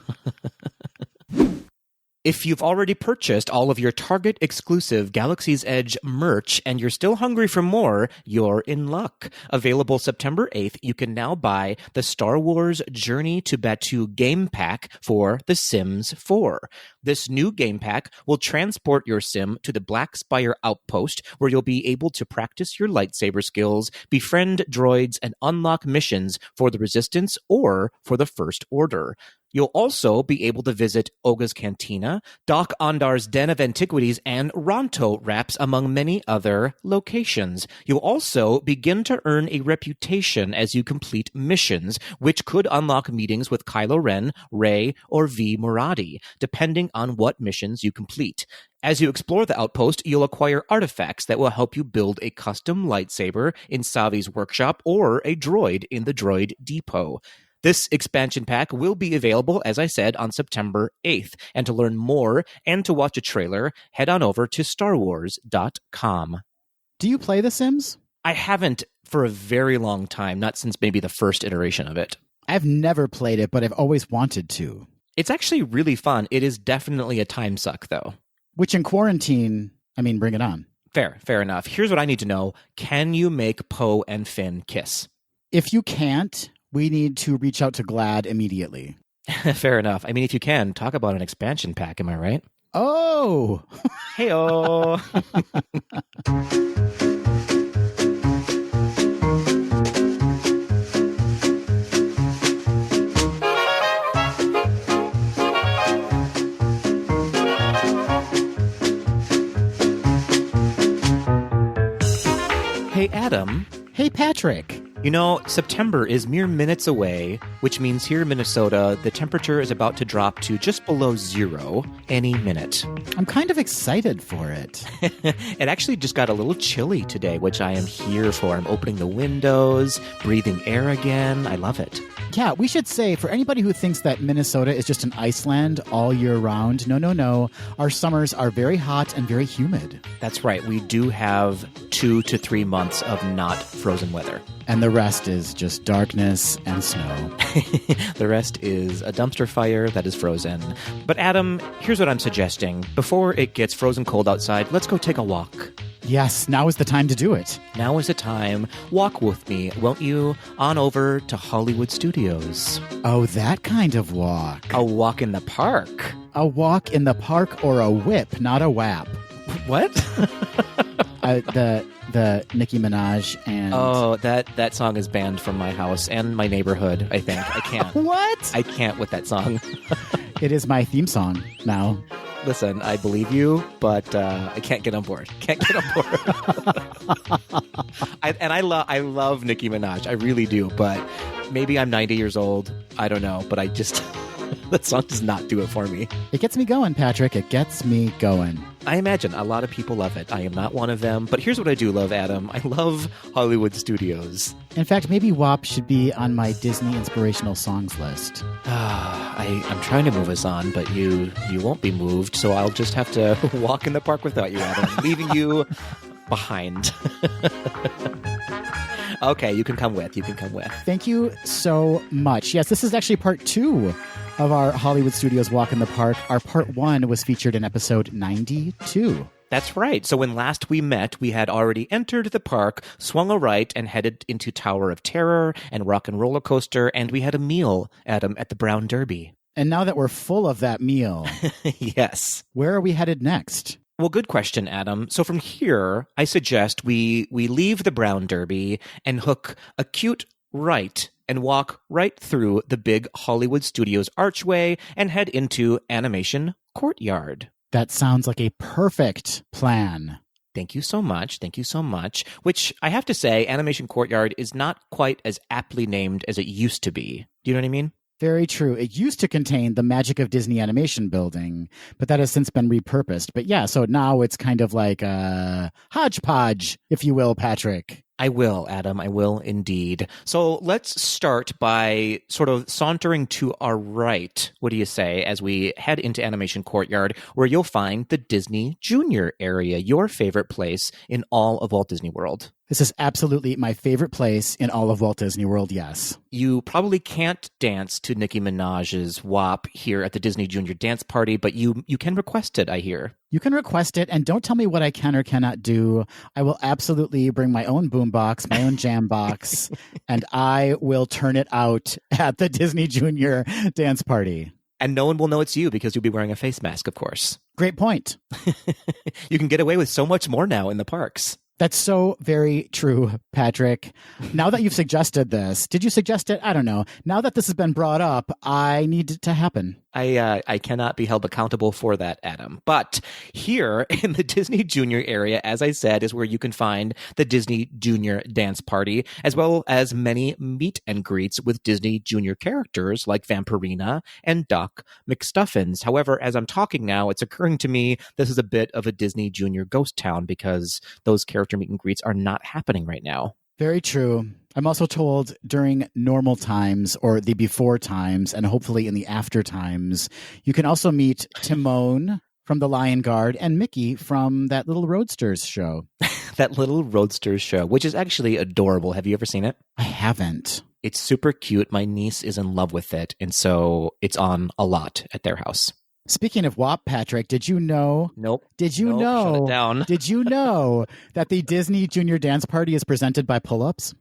A: If you've already purchased all of your Target exclusive Galaxy's Edge merch and you're still hungry for more, you're in luck. Available September 8th, you can now buy the Star Wars Journey to Batuu game pack for The Sims 4. This new game pack will transport your sim to the Black Spire outpost, where you'll be able to practice your lightsaber skills, befriend droids, and unlock missions for the Resistance or for the First Order. You'll also be able to visit Oga's Cantina, Doc Ondar's Den of Antiquities, and Ronto Wraps, among many other locations. You'll also begin to earn a reputation as you complete missions, which could unlock meetings with Kylo Ren, Rey, or V. Murati, depending on what missions you complete. As you explore the outpost, you'll acquire artifacts that will help you build a custom lightsaber in Savi's workshop or a droid in the droid depot. This expansion pack will be available, as I said, on September 8th. And to learn more and to watch a trailer, head on over to starwars.com.
B: Do you play The Sims?
A: I haven't for a very long time, not since maybe the first iteration of it.
B: I've never played it, but I've always wanted to.
A: It's actually really fun. It is definitely a time suck, though.
B: Which in quarantine, bring it on.
A: Fair enough. Here's what I need to know. Can you make Poe and Finn kiss?
B: If you can't, we need to reach out to GLAD immediately.
A: Fair enough. If you can, talk about an expansion pack, am I right?
B: Oh!
A: Hey-oh! Hey, Adam.
B: Hey, Patrick.
A: You know, September is mere minutes away, which means here in Minnesota, the temperature is about to drop to just below 0 any minute.
B: I'm kind of excited for it.
A: It actually just got a little chilly today, which I am here for. I'm opening the windows, breathing air again. I love it.
B: Yeah, we should say, for anybody who thinks that Minnesota is just an Iceland all year round, no. Our summers are very hot and very humid.
A: That's right. We do have 2 to 3 months of not frozen weather.
B: And the rest is just darkness and snow.
A: The rest is a dumpster fire that is frozen. But Adam, here's what I'm suggesting. Before it gets frozen cold outside, let's go take a walk.
B: Yes, now is the time to do it.
A: Now is the time. Walk with me, won't you? On over to Hollywood Studios.
B: Oh, that kind of walk.
A: A walk in the park.
B: A walk in the park or a whip, not a whap.
A: What?
B: The Nicki Minaj and...
A: Oh, that song is banned from my house and my neighborhood, I think. I can't.
B: What?
A: I can't with that song.
B: It is my theme song now.
A: Listen, I believe you, but I can't get on board. I love Nicki Minaj. I really do, but maybe I'm 90 years old. I don't know, but I just... that song does not do it for me.
B: It gets me going, Patrick. It gets me going.
A: I imagine a lot of people love it. I am not one of them. But here's what I do love, Adam. I love Hollywood Studios.
B: In fact, maybe WAP should be on my Disney inspirational songs list.
A: I'm trying to move us on, but you won't be moved, so I'll just have to walk in the park without you, Adam, leaving you behind. Okay, you can come with.
B: Thank you so much. Yes, this is actually part 2 of our Hollywood Studios Walk in the Park. Our part 1 was featured in episode 92.
A: That's right. So when last we met, we had already entered the park, swung a right, and headed into Tower of Terror and Rock and Roller Coaster, and we had a meal, Adam, at the Brown Derby.
B: And now that we're full of that meal,
A: yes.
B: Where are we headed next?
A: Well, good question, Adam. So from here, I suggest we leave the Brown Derby and hook a cute right and walk right through the big Hollywood Studios archway and head into Animation Courtyard.
B: That sounds like a perfect plan.
A: Thank you so much. Which I have to say, Animation Courtyard is not quite as aptly named as it used to be. Do you know what I mean?
B: Very true. It used to contain the Magic of Disney Animation building, but that has since been repurposed. But yeah, so now it's kind of like a hodgepodge, if you will, Patrick.
A: I will, Adam. I will indeed. So let's start by sort of sauntering to our right, what do you say, as we head into Animation Courtyard, where you'll find the Disney Junior area, your favorite place in all of Walt Disney World.
B: This is absolutely my favorite place in all of Walt Disney World, yes.
A: You probably can't dance to Nicki Minaj's WAP here at the Disney Junior Dance Party, but you can request it, I hear.
B: You can request it, and don't tell me what I can or cannot do. I will absolutely bring my own boombox, my own jam box, and I will turn it out at the Disney Junior Dance Party.
A: And no one will know it's you because you'll be wearing a face mask, of course.
B: Great point.
A: You can get away with so much more now in the parks.
B: That's so very true, Patrick. Now that you've suggested this, did you suggest it? I don't know. Now that this has been brought up, I need it to happen.
A: I cannot be held accountable for that, Adam. But here in the Disney Junior area, as I said, is where you can find the Disney Junior Dance Party, as well as many meet and greets with Disney Junior characters like Vampirina and Doc McStuffins. However, as I'm talking now, it's occurring to me this is a bit of a Disney Junior ghost town because those character meet and greets are not happening right now.
B: Very true. I'm also told during normal times or the before times and hopefully in the after times, you can also meet Timon from the Lion Guard and Mickey from that little Roadsters show.
A: That little Roadsters show, which is actually adorable. Have you ever seen it?
B: I haven't.
A: It's super cute. My niece is in love with it. And so it's on a lot at their house.
B: Speaking of WAP, Patrick, did you know?
A: Nope.
B: Did you
A: Nope,
B: know?
A: shut it down.
B: Did you know that the Disney Junior Dance Party is presented by Pull-Ups?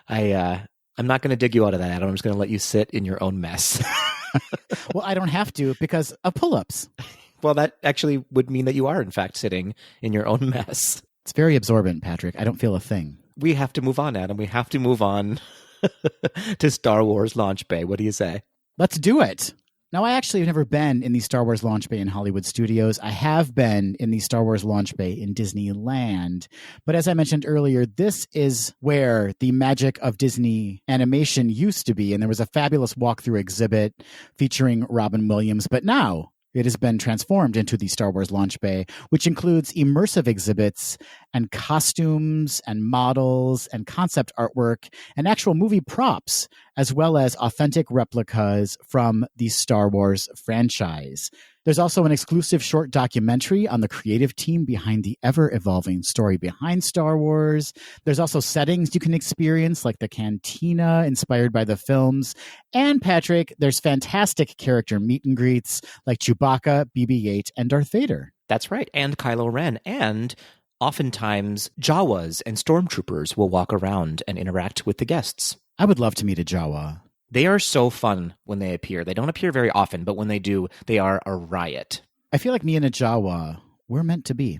A: I'm not going to dig you out of that, Adam. I'm just going to let you sit in your own mess.
B: Well, I don't have to because of Pull-Ups.
A: Well, that actually would mean that you are, in fact, sitting in your own mess.
B: It's very absorbent, Patrick. I don't feel a thing.
A: We have to move on, Adam. We have to move on to Star Wars Launch Bay. What do you say?
B: Let's do it. Now, I actually have never been in the Star Wars Launch Bay in Hollywood Studios. I have been in the Star Wars Launch Bay in Disneyland. But as I mentioned earlier, this is where the magic of Disney animation used to be. And there was a fabulous walkthrough exhibit featuring Robin Williams. But now it has been transformed into the Star Wars Launch Bay, which includes immersive exhibits and costumes and models and concept artwork and actual movie props, as well as authentic replicas from the Star Wars franchise. There's also an exclusive short documentary on the creative team behind the ever-evolving story behind Star Wars. There's also settings you can experience, like the cantina inspired by the films. And, Patrick, there's fantastic character meet and greets like Chewbacca, BB-8, and Darth Vader.
A: That's right. And Kylo Ren. And oftentimes, Jawas and stormtroopers will walk around and interact with the guests.
B: I would love to meet a Jawa.
A: They are so fun when they appear. They don't appear very often, but when they do, they are a riot.
B: I feel like me and a Jawa, we're meant to be.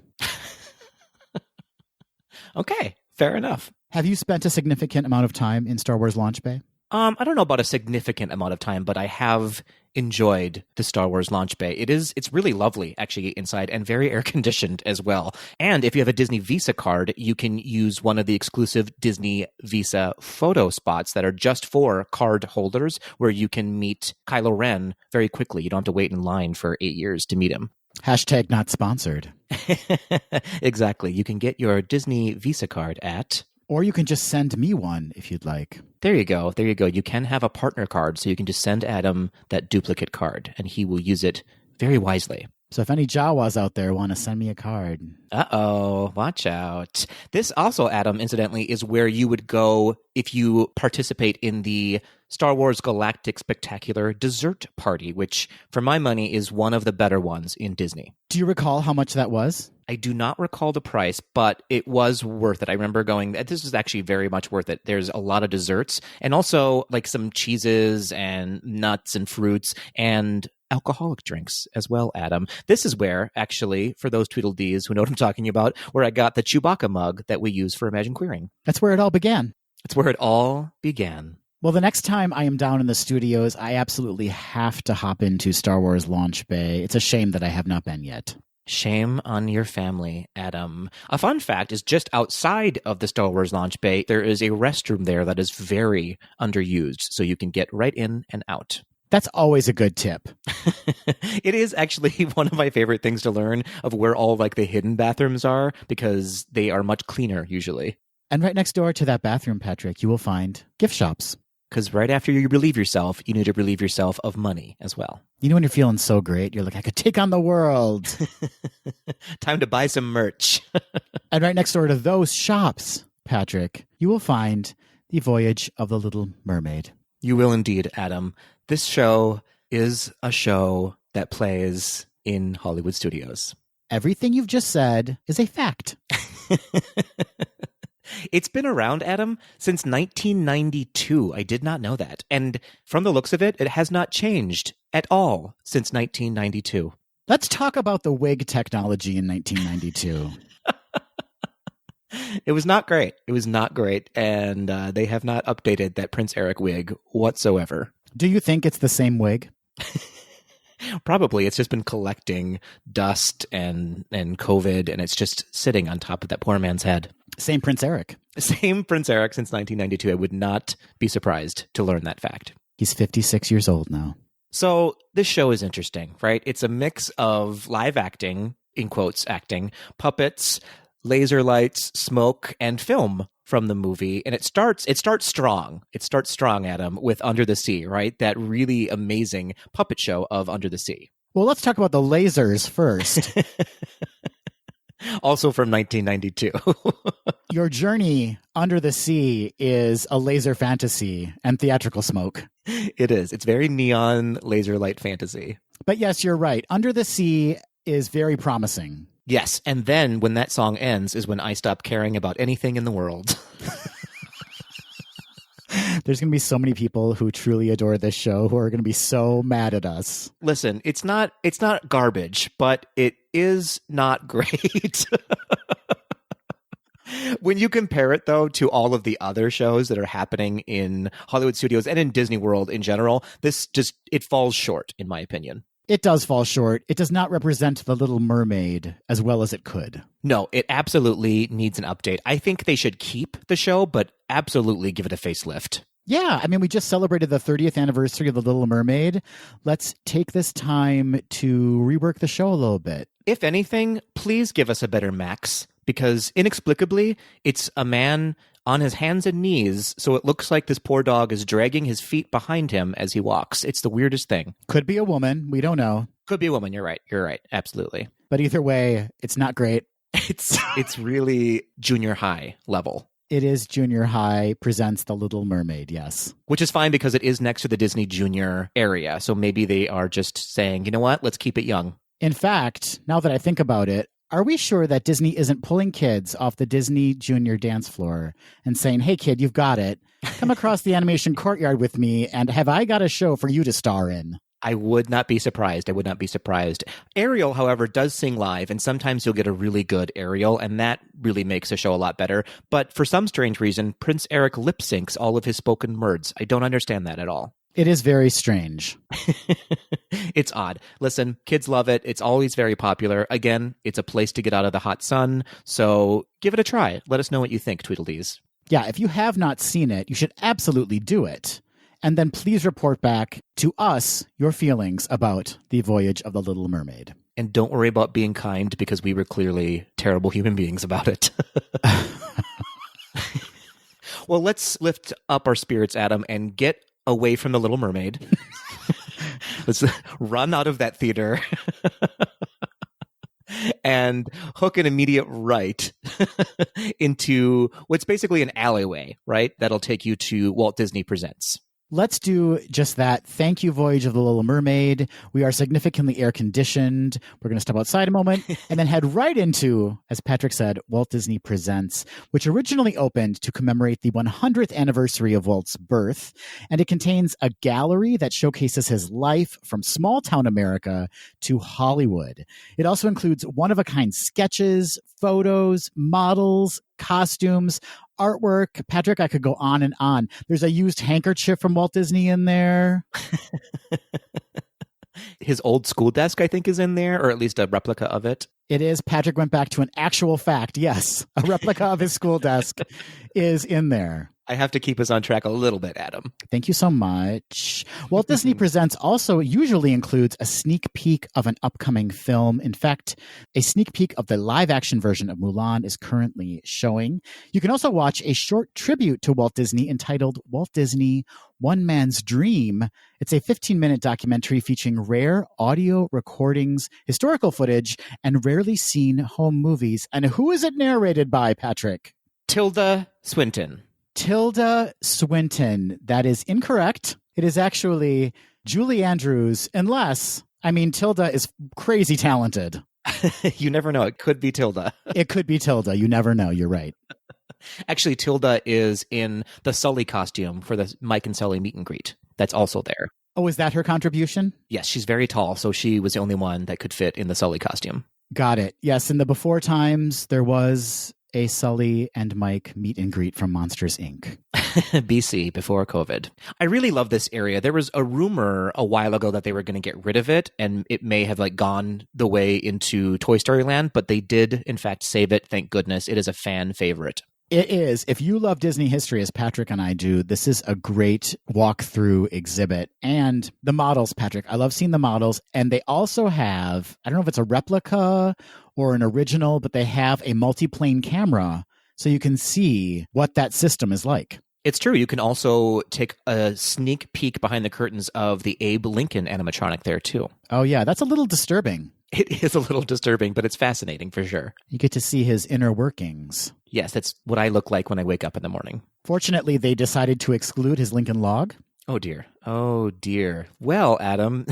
A: Okay, fair enough.
B: Have you spent a significant amount of time in Star Wars Launch Bay?
A: I don't know about a significant amount of time, but I have enjoyed the Star Wars Launch Bay. It's really lovely, actually, inside, and very air-conditioned as well. And if you have a Disney Visa card, you can use one of the exclusive Disney Visa photo spots that are just for card holders, where you can meet Kylo Ren very quickly. You don't have to wait in line for 8 years to meet him.
B: Hashtag not sponsored.
A: Exactly. You can get your Disney Visa card at...
B: Or you can just send me one if you'd like.
A: There you go. There you go. You can have a partner card, so you can just send Adam that duplicate card, and he will use it very wisely.
B: So if any Jawas out there want to send me a card.
A: Uh-oh, watch out. This also, Adam, incidentally, is where you would go if you participate in the Star Wars Galactic Spectacular Dessert Party, which, for my money, is one of the better ones in Disney.
B: Do you recall how much that was?
A: I do not recall the price, but it was worth it. I remember going, this is actually very much worth it. There's a lot of desserts and also like some cheeses and nuts and fruits and alcoholic drinks as well, Adam. This is where, actually, for those Tweedledees who know what I'm talking about, where I got the Chewbacca mug that we use for Imagine Queering.
B: That's where it all began.
A: That's where it all began.
B: Well, the next time I am down in the studios, I absolutely have to hop into Star Wars Launch Bay. It's a shame that I have not been yet.
A: Shame on your family, Adam. A fun fact is just outside of the Star Wars Launch Bay, there is a restroom there that is very underused, so you can get right in and out.
B: That's always a good tip.
A: It is actually one of my favorite things to learn of where all like the hidden bathrooms are, because they are much cleaner usually.
B: And right next door to that bathroom, Patrick, you will find gift shops.
A: Because right after you relieve yourself, you need to relieve yourself of money as well.
B: You know when you're feeling so great, you're like, I could take on the world.
A: Time to buy some merch.
B: And right next door to those shops, Patrick, you will find The Voyage of the Little Mermaid.
A: You will indeed, Adam. This show is a show that plays in Hollywood studios.
B: Everything you've just said is a fact.
A: It's been around, Adam, since 1992. I did not know that. And from the looks of it, it has not changed at all since 1992.
B: Let's talk about the wig technology in 1992.
A: It was not great. It was not great. And they have not updated that Prince Eric wig whatsoever.
B: Do you think it's the same wig?
A: Probably. It's just been collecting dust and COVID, and it's just sitting on top of that poor man's head.
B: Same Prince Eric.
A: Same Prince Eric since 1992. I would not be surprised to learn that fact.
B: He's 56 years old now.
A: So this show is interesting, right? It's a mix of live acting, in quotes, acting, puppets, laser lights, smoke, and film from the movie. And it starts strong. It starts strong, Adam, with Under the Sea, right? That really amazing puppet show of Under the Sea.
B: Well, let's talk about the lasers first.
A: Also from 1992.
B: Your journey under the sea is a laser fantasy and theatrical smoke.
A: It is. It's very neon laser light fantasy.
B: But yes, you're right. Under the Sea is very promising.
A: Yes. And then when that song ends is when I stop caring about anything in the world.
B: There's going to be so many people who truly adore this show who are going to be so mad at us.
A: Listen, it's not garbage, but it is not great. When you compare it, though, to all of the other shows that are happening in Hollywood studios and in Disney World in general, it falls short, in my opinion.
B: It does fall short. It does not represent The Little Mermaid as well as it could.
A: No, it absolutely needs an update. I think they should keep the show, but absolutely give it a facelift.
B: Yeah, I mean, we just celebrated the 30th anniversary of The Little Mermaid. Let's take this time to rework the show a little bit.
A: If anything, please give us a better Max, because inexplicably, it's a man on his hands and knees, so it looks like this poor dog is dragging his feet behind him as he walks. It's the weirdest thing.
B: Could be a woman. We don't know.
A: Could be a woman. You're right. You're right. Absolutely.
B: But either way, it's not great.
A: It's really junior high level.
B: It is Junior High presents The Little Mermaid, yes.
A: Which is fine because it is next to the Disney Junior area. So maybe they are just saying, you know what, let's keep it young.
B: In fact, now that I think about it, are we sure that Disney isn't pulling kids off the Disney Junior dance floor and saying, hey, kid, you've got it. Come across the animation courtyard with me, and have I got a show for you to star in?
A: I would not be surprised. Ariel, however, does sing live, and sometimes you'll get a really good Ariel, and that really makes the show a lot better. But for some strange reason, Prince Eric lip syncs all of his spoken words. I don't understand that at all.
B: It is very strange.
A: It's odd. Listen, kids love it. It's always very popular. Again, it's a place to get out of the hot sun. So give it a try. Let us know what you think, Tweedledees.
B: Yeah, if you have not seen it, you should absolutely do it. And then please report back to us your feelings about The Voyage of the Little Mermaid.
A: And don't worry about being kind, because we were clearly terrible human beings about it. Well, let's lift up our spirits, Adam, and get away from The Little Mermaid. Let's run out of that theater and hook an immediate right into what's basically an alleyway, right? That'll take you to Walt Disney Presents.
B: Let's do just that. Thank you, Voyage of the Little Mermaid. We are significantly air-conditioned. We're going to step outside a moment and then head right into, as Patrick said, Walt Disney Presents, which originally opened to commemorate the 100th anniversary of Walt's birth. And it contains a gallery that showcases his life from small-town America to Hollywood. It also includes one-of-a-kind sketches, photos, models, costumes, artwork. Patrick, I could go on and on. There's a used handkerchief from Walt Disney in there.
A: His old school desk, I think, is in there, or at least a replica of it.
B: It is. Patrick went back to an actual fact. Yes, a replica of his school desk is in there.
A: I have to keep us on track a little bit, Adam.
B: Thank you so much. Walt Disney Presents also usually includes a sneak peek of an upcoming film. In fact, a sneak peek of the live-action version of Mulan is currently showing. You can also watch a short tribute to Walt Disney entitled Walt Disney One Man's Dream. It's a 15-minute documentary featuring rare audio recordings, historical footage, and rarely seen home movies. And who is it narrated by, Patrick?
A: Tilda Swinton.
B: Tilda Swinton. That is incorrect. It is actually Julie Andrews, unless, Tilda is crazy talented.
A: You never know. It could be Tilda.
B: It could be Tilda. You never know. You're right.
A: Actually, Tilda is in the Sully costume for the Mike and Sully meet and greet. That's also there.
B: Oh, is that her contribution?
A: Yes, she's very tall, so she was the only one that could fit in the Sully costume.
B: Got it. Yes, in the before times, there was a Sully and Mike meet and greet from Monsters, Inc.
A: BC, before COVID. I really love this area. There was a rumor a while ago that they were going to get rid of it, and it may have gone the way into Toy Story Land, but they did, in fact, save it. Thank goodness. It is a fan favorite.
B: It is. If you love Disney history, as Patrick and I do, this is a great walkthrough exhibit. And the models, Patrick, I love seeing the models. And they also have, I don't know if it's a replica or an original, but they have a multiplane camera so you can see what that system is like.
A: It's true. You can also take a sneak peek behind the curtains of the Abe Lincoln animatronic there, too.
B: Oh, yeah. That's a little disturbing.
A: It is a little disturbing, but it's fascinating for sure.
B: You get to see his inner workings.
A: Yes, that's what I look like when I wake up in the morning.
B: Fortunately, they decided to exclude his Lincoln log.
A: Oh, dear. Oh, dear. Well, Adam,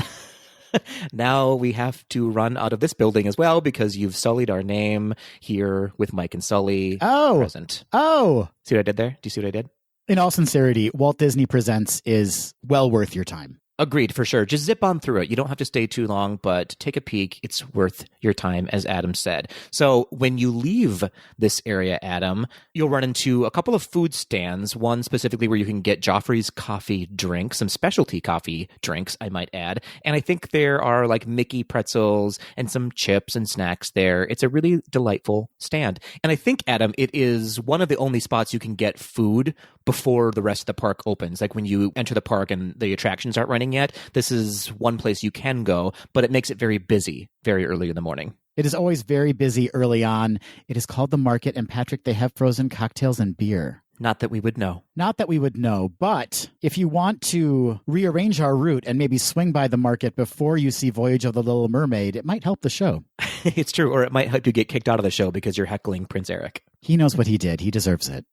A: now we have to run out of this building as well because you've sullied our name here with Mike and Sully present.
B: Oh!
A: See what I did there? Do you see what I did?
B: In all sincerity, Walt Disney Presents is well worth your time.
A: Agreed, for sure. Just zip on through it. You don't have to stay too long, but take a peek. It's worth your time, as Adam said. So when you leave this area, Adam, you'll run into a couple of food stands, one specifically where you can get Joffrey's coffee drink, some specialty coffee drinks, I might add. And I think there are Mickey pretzels and some chips and snacks there. It's a really delightful stand. And I think, Adam, it is one of the only spots you can get food before the rest of the park opens. Like when you enter the park and the attractions aren't running yet, this is one place you can go, but it makes it very busy very early in the morning.
B: It is always very busy early on. It is called the Market, and Patrick, they have frozen cocktails and beer.
A: Not that we would know.
B: Not that we would know, but if you want to rearrange our route and maybe swing by the Market before you see Voyage of the Little Mermaid, it might help the show.
A: It's true, or it might help you get kicked out of the show because you're heckling Prince Eric.
B: He knows what he did. He deserves it.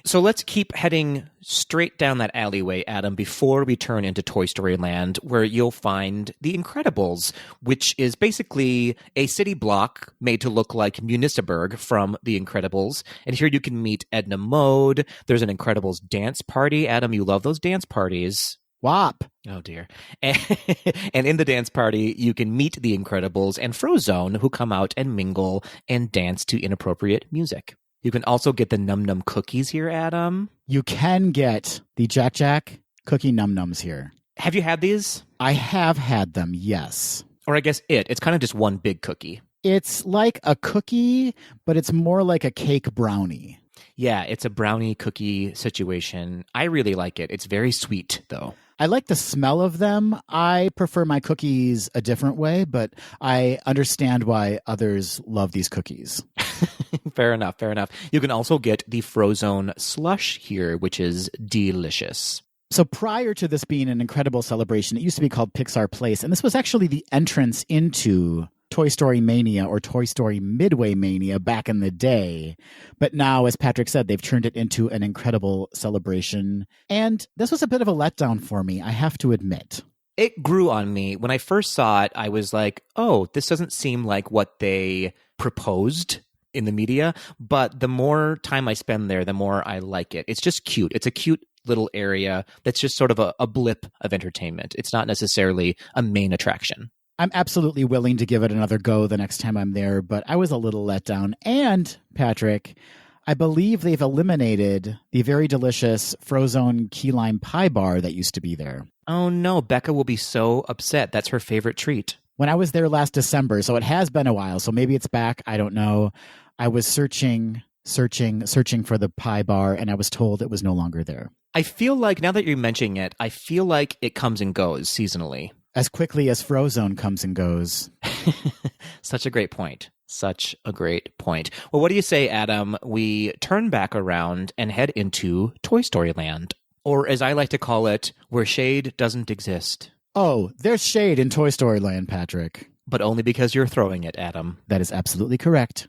A: So let's keep heading straight down that alleyway, Adam, before we turn into Toy Story Land, where you'll find The Incredibles, which is basically a city block made to look like Municiberg from The Incredibles. And here you can meet Edna Mode. There's an Incredibles dance party. Adam, you love those dance parties.
B: WAP.
A: Oh, dear. And in the dance party, you can meet the Incredibles and Frozone, who come out and mingle and dance to inappropriate music. You can also get the Num Num cookies here, Adam.
B: You can get the Jack Jack cookie Num Nums here.
A: Have you had these?
B: I have had them, yes.
A: Or I guess it's kind of just one big cookie.
B: It's like a cookie, but it's more like a cake brownie.
A: Yeah, it's a brownie cookie situation. I really like it. It's very sweet, though.
B: I like the smell of them. I prefer my cookies a different way, but I understand why others love these cookies.
A: Fair enough, fair enough. You can also get the Frozone slush here, which is delicious.
B: So prior to this being an incredible celebration, it used to be called Pixar Place, and this was actually the entrance into Toy Story Mania or Toy Story Midway Mania back in the day. But now, as Patrick said, they've turned it into an incredible celebration. And this was a bit of a letdown for me, I have to admit.
A: It grew on me. When I first saw it, I was like, oh, this doesn't seem like what they proposed in the media. But the more time I spend there, the more I like it. It's just cute. It's a cute little area that's just sort of a blip of entertainment. It's not necessarily a main attraction.
B: I'm absolutely willing to give it another go the next time I'm there, but I was a little let down. And, Patrick, I believe they've eliminated the very delicious Frozone key lime pie bar that used to be there.
A: Oh no, Becca will be so upset. That's her favorite treat.
B: When I was there last December, so it has been a while, so maybe it's back, I don't know. I was searching for the pie bar, and I was told it was no longer there.
A: I feel like, now that you're mentioning it, I feel like it comes and goes seasonally.
B: As quickly as Frozone comes and goes.
A: Such a great point. Such a great point. Well, what do you say, Adam? We turn back around and head into Toy Story Land. Or as I like to call it, where shade doesn't exist.
B: Oh, there's shade in Toy Story Land, Patrick.
A: But only because you're throwing it, Adam.
B: That is absolutely correct.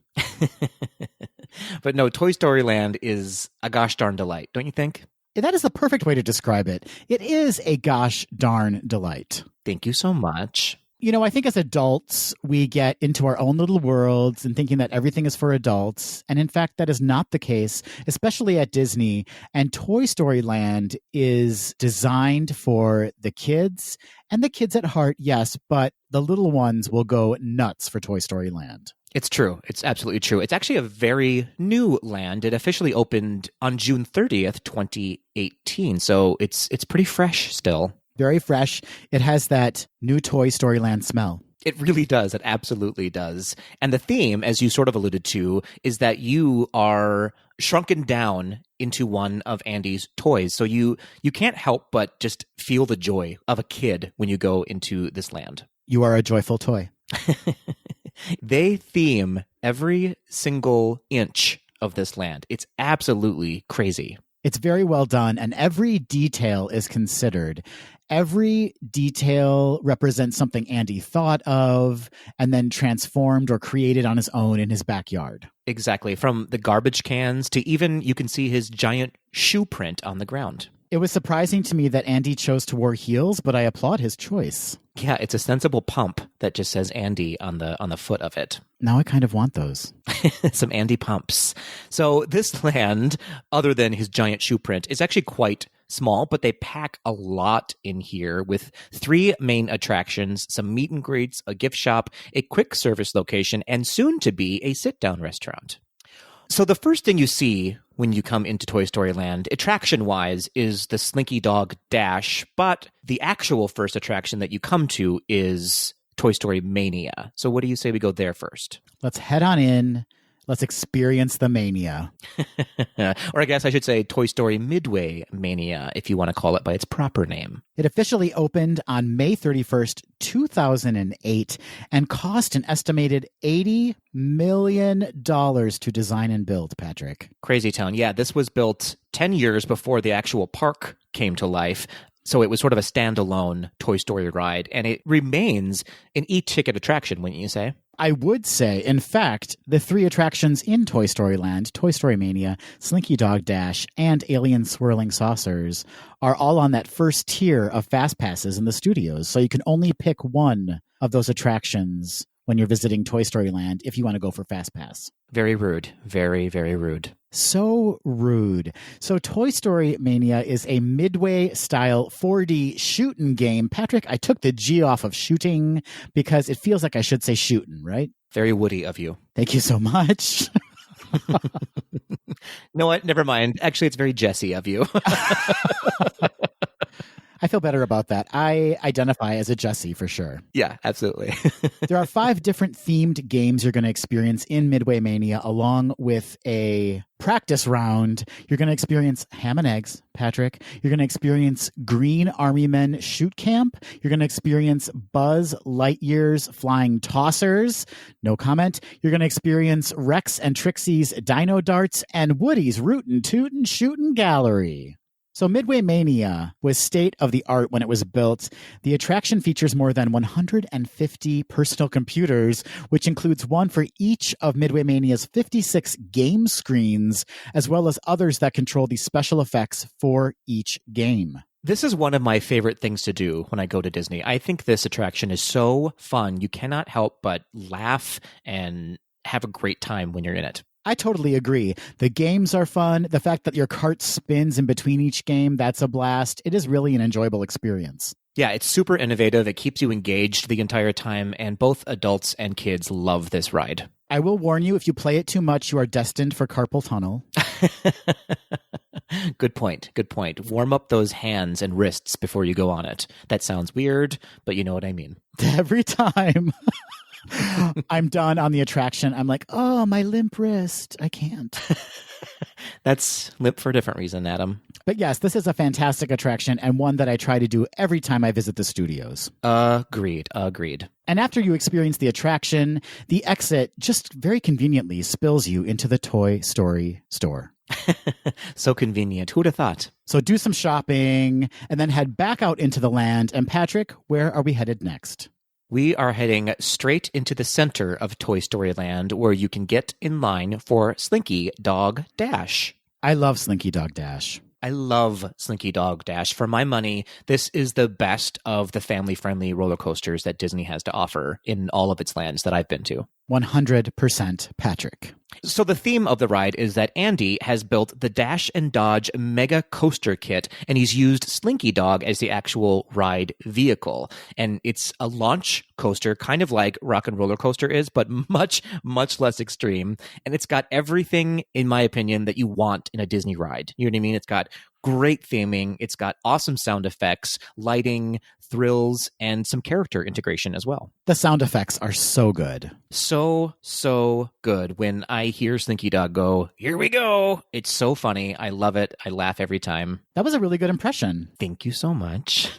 A: But no, Toy Story Land is a gosh darn delight, don't you think?
B: That is the perfect way to describe it. It is a gosh darn delight.
A: Thank you so much.
B: You know, I think as adults, we get into our own little worlds and thinking that everything is for adults. And in fact, that is not the case, especially at Disney. And Toy Story Land is designed for the kids and the kids at heart, yes, but the little ones will go nuts for Toy Story Land.
A: It's true. It's absolutely true. It's actually a very new land. It officially opened on June 30th, 2018. So it's pretty fresh still.
B: Very fresh. It has that new Toy Story Land smell.
A: It really does. It absolutely does. And the theme, as you sort of alluded to, is that you are shrunken down into one of Andy's toys. So you can't help but just feel the joy of a kid when you go into this land.
B: You are a joyful toy.
A: They theme every single inch of this land. It's absolutely crazy.
B: It's very well done, and every detail is considered. Every detail represents something Andy thought of and then transformed or created on his own in his backyard.
A: Exactly. From the garbage cans to even you can see his giant shoe print on the ground.
B: It was surprising to me that Andy chose to wear heels, but I applaud his choice.
A: Yeah, it's a sensible pump that just says Andy on the foot of it.
B: Now I kind of want those.
A: Some Andy pumps. So this land, other than his giant shoe print, is actually quite small, but they pack a lot in here with 3 main attractions, some meet and greets, a gift shop, a quick service location, and soon to be a sit-down restaurant. So the first thing you see when you come into Toy Story Land, attraction-wise, is the Slinky Dog Dash, but the actual first attraction that you come to is Toy Story Mania. So what do you say we go there first?
B: Let's head on in. Let's experience the mania.
A: Or I guess I should say Toy Story Midway Mania, if you want to call it by its proper name.
B: It officially opened on May 31st, 2008, and cost an estimated $80 million to design and build, Patrick.
A: Crazy town. Yeah, this was built 10 years before the actual park came to life. So it was sort of a standalone Toy Story ride, and it remains an e-ticket attraction, wouldn't you say?
B: I would say, in fact, the 3 attractions in Toy Story Land, Toy Story Mania, Slinky Dog Dash, and Alien Swirling Saucers, are all on that first tier of Fast Passes in the studios. So you can only pick one of those attractions when you're visiting Toy Story Land if you want to go for Fast Pass.
A: Very rude. Very, very rude.
B: So rude. So Toy Story Mania is a Midway-style 4D shooting game. Patrick, I took the G off of shooting because it feels like I should say shooting, right?
A: Very Woody of you.
B: Thank you so much.
A: No, what? Never mind. Actually, it's very Jesse of you.
B: I feel better about that. I identify as a Jessie for sure.
A: Yeah, absolutely.
B: There are 5 different themed games you're going to experience in Midway Mania, along with a practice round. You're going to experience Ham and Eggs, Patrick. You're going to experience Green Army Men Shoot Camp. You're going to experience Buzz Lightyear's Flying Tossers. No comment. You're going to experience Rex and Trixie's Dino Darts and Woody's Rootin' Tootin' Shootin' Gallery. So Midway Mania was state-of-the-art when it was built. The attraction features more than 150 personal computers, which includes one for each of Midway Mania's 56 game screens, as well as others that control the special effects for each game.
A: This is one of my favorite things to do when I go to Disney. I think this attraction is so fun. You cannot help but laugh and have a great time when you're in it.
B: I totally agree. The games are fun. The fact that your cart spins in between each game, that's a blast. It is really an enjoyable experience.
A: Yeah, it's super innovative. It keeps you engaged the entire time, and both adults and kids love this ride.
B: I will warn you, if you play it too much, you are destined for carpal tunnel.
A: Good point. Good point. Warm up those hands and wrists before you go on it. That sounds weird, but you know what I mean.
B: Every time I'm done on the attraction, I'm like, oh, my limp wrist. I can't.
A: That's limp for a different reason, Adam.
B: But yes, this is a fantastic attraction and one that I try to do every time I visit the studios.
A: Agreed.
B: And after you experience the attraction, the exit just very conveniently spills you into the Toy Story store.
A: So convenient. Who'd have thought?
B: So do some shopping and then head back out into the land. And Patrick, where are we headed next?
A: We are heading straight into the center of Toy Story Land, where you can get in line for Slinky Dog Dash.
B: I love Slinky Dog Dash.
A: I love Slinky Dog Dash. For my money, this is the best of the family-friendly roller coasters that Disney has to offer in all of its lands that I've been to.
B: 100% Patrick.
A: So the theme of the ride is that Andy has built the Dash and Dodge Mega Coaster Kit, and he's used Slinky Dog as the actual ride vehicle. And it's a launch coaster, kind of like Rock and Roller Coaster is, but much, much less extreme. And it's got everything, in my opinion, that you want in a Disney ride. You know what I mean? It's got great theming. It's got awesome sound effects, lighting, thrills, and some character integration as well.
B: The sound effects are so good.
A: So good. When I hear Slinky Dog go, "Here we go," it's so funny. I love it. I laugh every time.
B: That was a really good impression.
A: Thank you so much.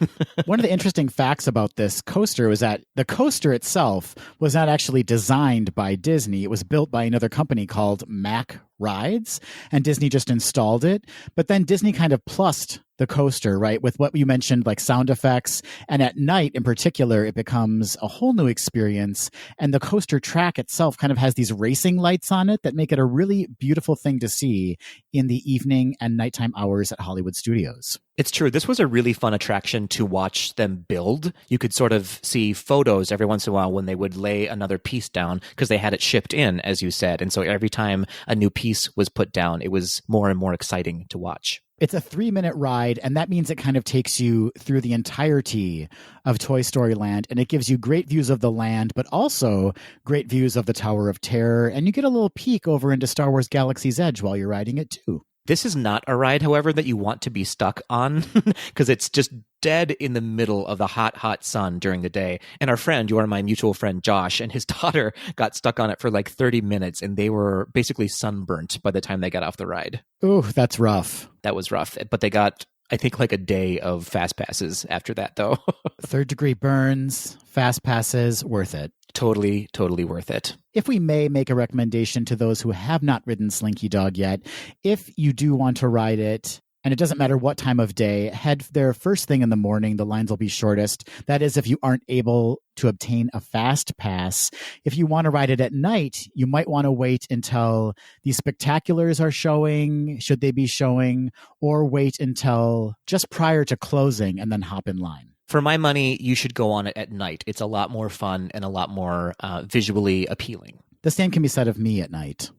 B: One of the interesting facts about this coaster was that the coaster itself was not actually designed by Disney. It was built by another company called Mack Rides, and Disney just installed it. But then Disney kind of plussed the coaster, right, with what you mentioned, like sound effects. And at night in particular, it becomes a whole new experience. And the coaster track itself kind of has these racing lights on it that make it a really beautiful thing to see in the evening and nighttime hours at Hollywood Studios.
A: It's true. This was a really fun attraction to watch them build. You could sort of see photos every once in a while when they would lay another piece down because they had it shipped in, as you said. And so every time a new piece was put down, it was more and more exciting to watch.
B: It's a 3-minute ride, and that means it kind of takes you through the entirety of Toy Story Land, and it gives you great views of the land, but also great views of the Tower of Terror, and you get a little peek over into Star Wars Galaxy's Edge while you're riding it too.
A: This is not a ride, however, that you want to be stuck on because it's just dead in the middle of the hot sun during the day. And our friend, you are my mutual friend, Josh, and his daughter got stuck on it for like 30 minutes and they were basically sunburnt by the time they got off the ride.
B: Ooh, that's rough.
A: That was rough. But they got, I think, like a day of fast passes after that, though.
B: 3rd-degree burns, fast passes, worth it.
A: Totally worth it.
B: If we may make a recommendation to those who have not ridden Slinky Dog yet, if you do want to ride it, and it doesn't matter what time of day, head there first thing in the morning. The lines will be shortest. That is, if you aren't able to obtain a fast pass. If you want to ride it at night, you might want to wait until the spectaculars are showing, should they be showing, or wait until just prior to closing and then hop in line.
A: For my money, you should go on it at night. It's a lot more fun and a lot more visually appealing.
B: The same can be said of me at night.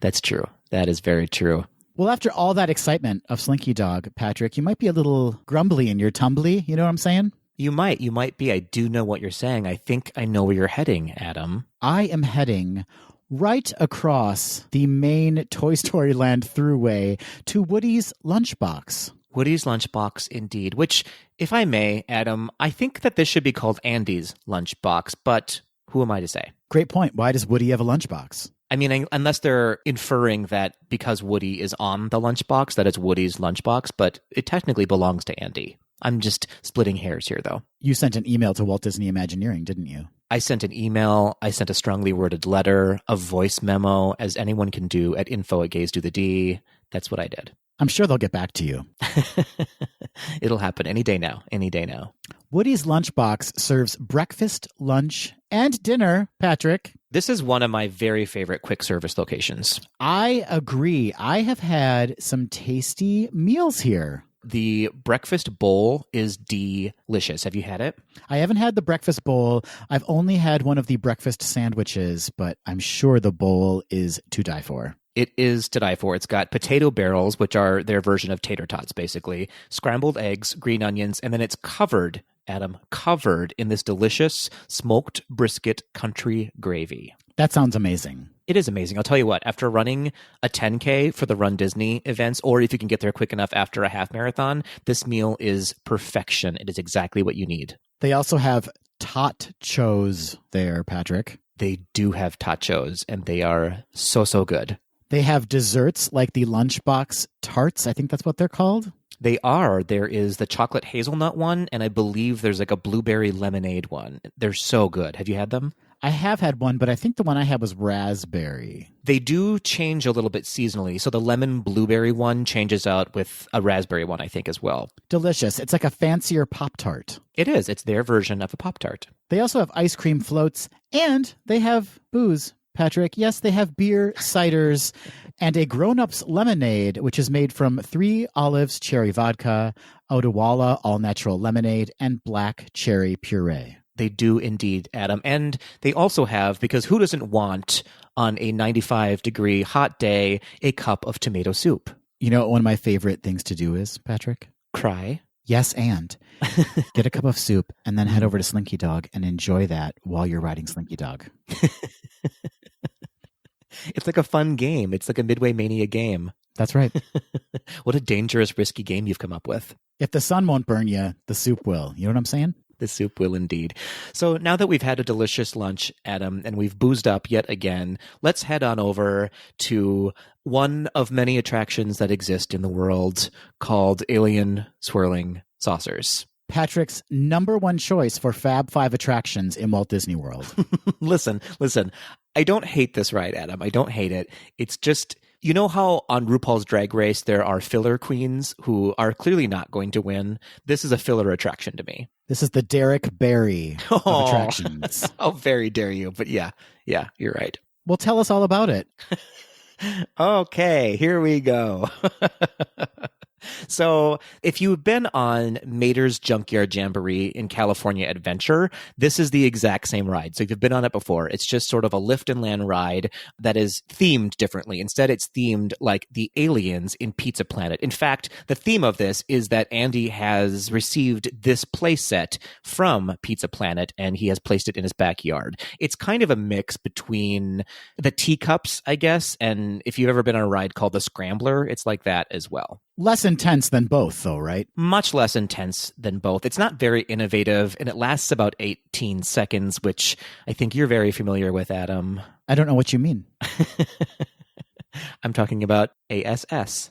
A: That's true. That is very true.
B: Well, after all that excitement of Slinky Dog, Patrick, you might be a little grumbly in your tumbly. You know what I'm saying?
A: You might be. I do know what you're saying. I think I know where you're heading, Adam.
B: I am heading right across the main Toy Story Land throughway to Woody's Lunchbox.
A: Woody's Lunchbox, indeed. Which, if I may, Adam, I think that this should be called Andy's Lunchbox, but who am I to say?
B: Great point. Why does Woody have a lunchbox?
A: I mean, unless they're inferring that because Woody is on the lunchbox, that it's Woody's lunchbox, but it technically belongs to Andy. I'm just splitting hairs here, though.
B: You sent an email to Walt Disney Imagineering, didn't you?
A: I sent an email. I sent a strongly worded letter, a voice memo, as anyone can do at info@GazeDoTheD. That's what I did.
B: I'm sure they'll get back to you.
A: It'll happen any day now.
B: Woody's Lunchbox serves breakfast, lunch, and dinner, Patrick.
A: This is one of my very favorite quick service locations.
B: I agree. I have had some tasty meals here.
A: The breakfast bowl is delicious. Have you had it?
B: I haven't had the breakfast bowl. I've only had one of the breakfast sandwiches, but I'm sure the bowl is to die for.
A: It is to die for. It's got potato barrels, which are their version of tater tots, basically, scrambled eggs, green onions, and then it's covered, Adam, covered in this delicious smoked brisket country gravy.
B: That sounds amazing.
A: It is amazing. I'll tell you what, after running a 10K for the Run Disney events, or if you can get there quick enough after a half marathon, this meal is perfection. It is exactly what you need.
B: They also have tachos there, Patrick.
A: They do have tachos, and they are so good.
B: They have desserts like the Lunchbox tarts. I think that's what they're called.
A: They are. There is the chocolate hazelnut one, and I believe there's like a blueberry lemonade one. They're so good. Have you had them?
B: I have had one, but I think the one I had was raspberry.
A: They do change a little bit seasonally. So the lemon blueberry one changes out with a raspberry one, I think, as well.
B: Delicious. It's like a fancier Pop-Tart.
A: It is. It's their version of a Pop-Tart.
B: They also have ice cream floats, and they have booze, Patrick. Yes, they have beer, ciders, and a grown-up's lemonade, which is made from 3 olives, cherry vodka, Odawalla all-natural lemonade, and black cherry puree.
A: They do indeed, Adam. And they also have, because who doesn't want, on a 95-degree hot day, a cup of tomato soup?
B: You know what one of my favorite things to do is, Patrick?
A: Cry.
B: Yes, and get a cup of soup and then head over to Slinky Dog and enjoy that while you're riding Slinky Dog.
A: It's like a fun game. It's like a Midway Mania game.
B: That's right.
A: What a dangerous, risky game you've come up with.
B: If the sun won't burn you, the soup will. You know what I'm saying?
A: The soup will indeed. So now that we've had a delicious lunch, Adam, and we've boozed up yet again, let's head on over to one of many attractions that exist in the world called alien swirling saucers.
B: Patrick's number one choice for Fab 5 attractions in Walt Disney World.
A: Listen. I don't hate this ride, Adam. I don't hate it. It's just, you know how on RuPaul's Drag Race there are filler queens who are clearly not going to win? This is a filler attraction to me.
B: This is the Derek Barry of attractions.
A: How very dare you. But yeah, you're right.
B: Well, tell us all about it.
A: Okay, here we go. So if you've been on Mater's Junkyard Jamboree in California Adventure, this is the exact same ride. So if you've been on it before, it's just sort of a lift and land ride that is themed differently. Instead, it's themed like the aliens in Pizza Planet. In fact, the theme of this is that Andy has received this playset from Pizza Planet and he has placed it in his backyard. It's kind of a mix between the teacups, I guess, and if you've ever been on a ride called the Scrambler, it's like that as well.
B: Less intense than both, though, right?
A: Much less intense than both. It's not very innovative, and it lasts about 18 seconds, which I think you're very familiar with, Adam.
B: I don't know what you mean.
A: I'm talking about ASS,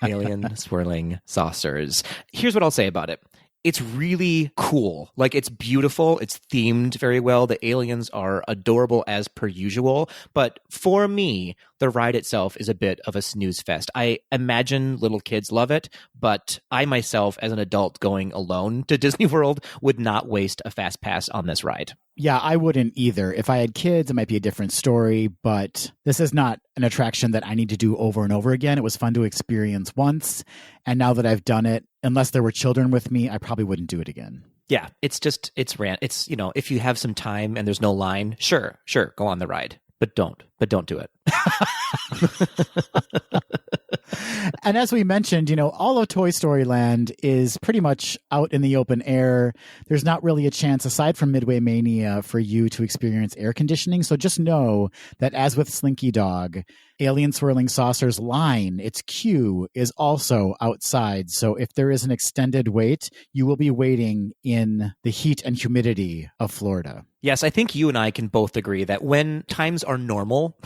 A: Alien Swirling Saucers. Here's what I'll say about it. It's really cool. Like, it's beautiful. It's themed very well. The aliens are adorable as per usual. But for me, the ride itself is a bit of a snooze fest. I imagine little kids love it, but I myself, as an adult going alone to Disney World, would not waste a fast pass on this ride.
B: Yeah, I wouldn't either. If I had kids, it might be a different story, but this is not an attraction that I need to do over and over again. It was fun to experience once, and now that I've done it, unless there were children with me, I probably wouldn't do it again.
A: Yeah, it's It's, if you have some time and there's no line, sure, go on the ride. But don't do it.
B: And as we mentioned, all of Toy Story Land is pretty much out in the open air. There's not really a chance, aside from Midway Mania, for you to experience air conditioning. So just know that as with Slinky Dog, Alien Swirling Saucers line, its queue, is also outside. So if there is an extended wait, you will be waiting in the heat and humidity of Florida.
A: Yes, I think you and I can both agree that when times are normal,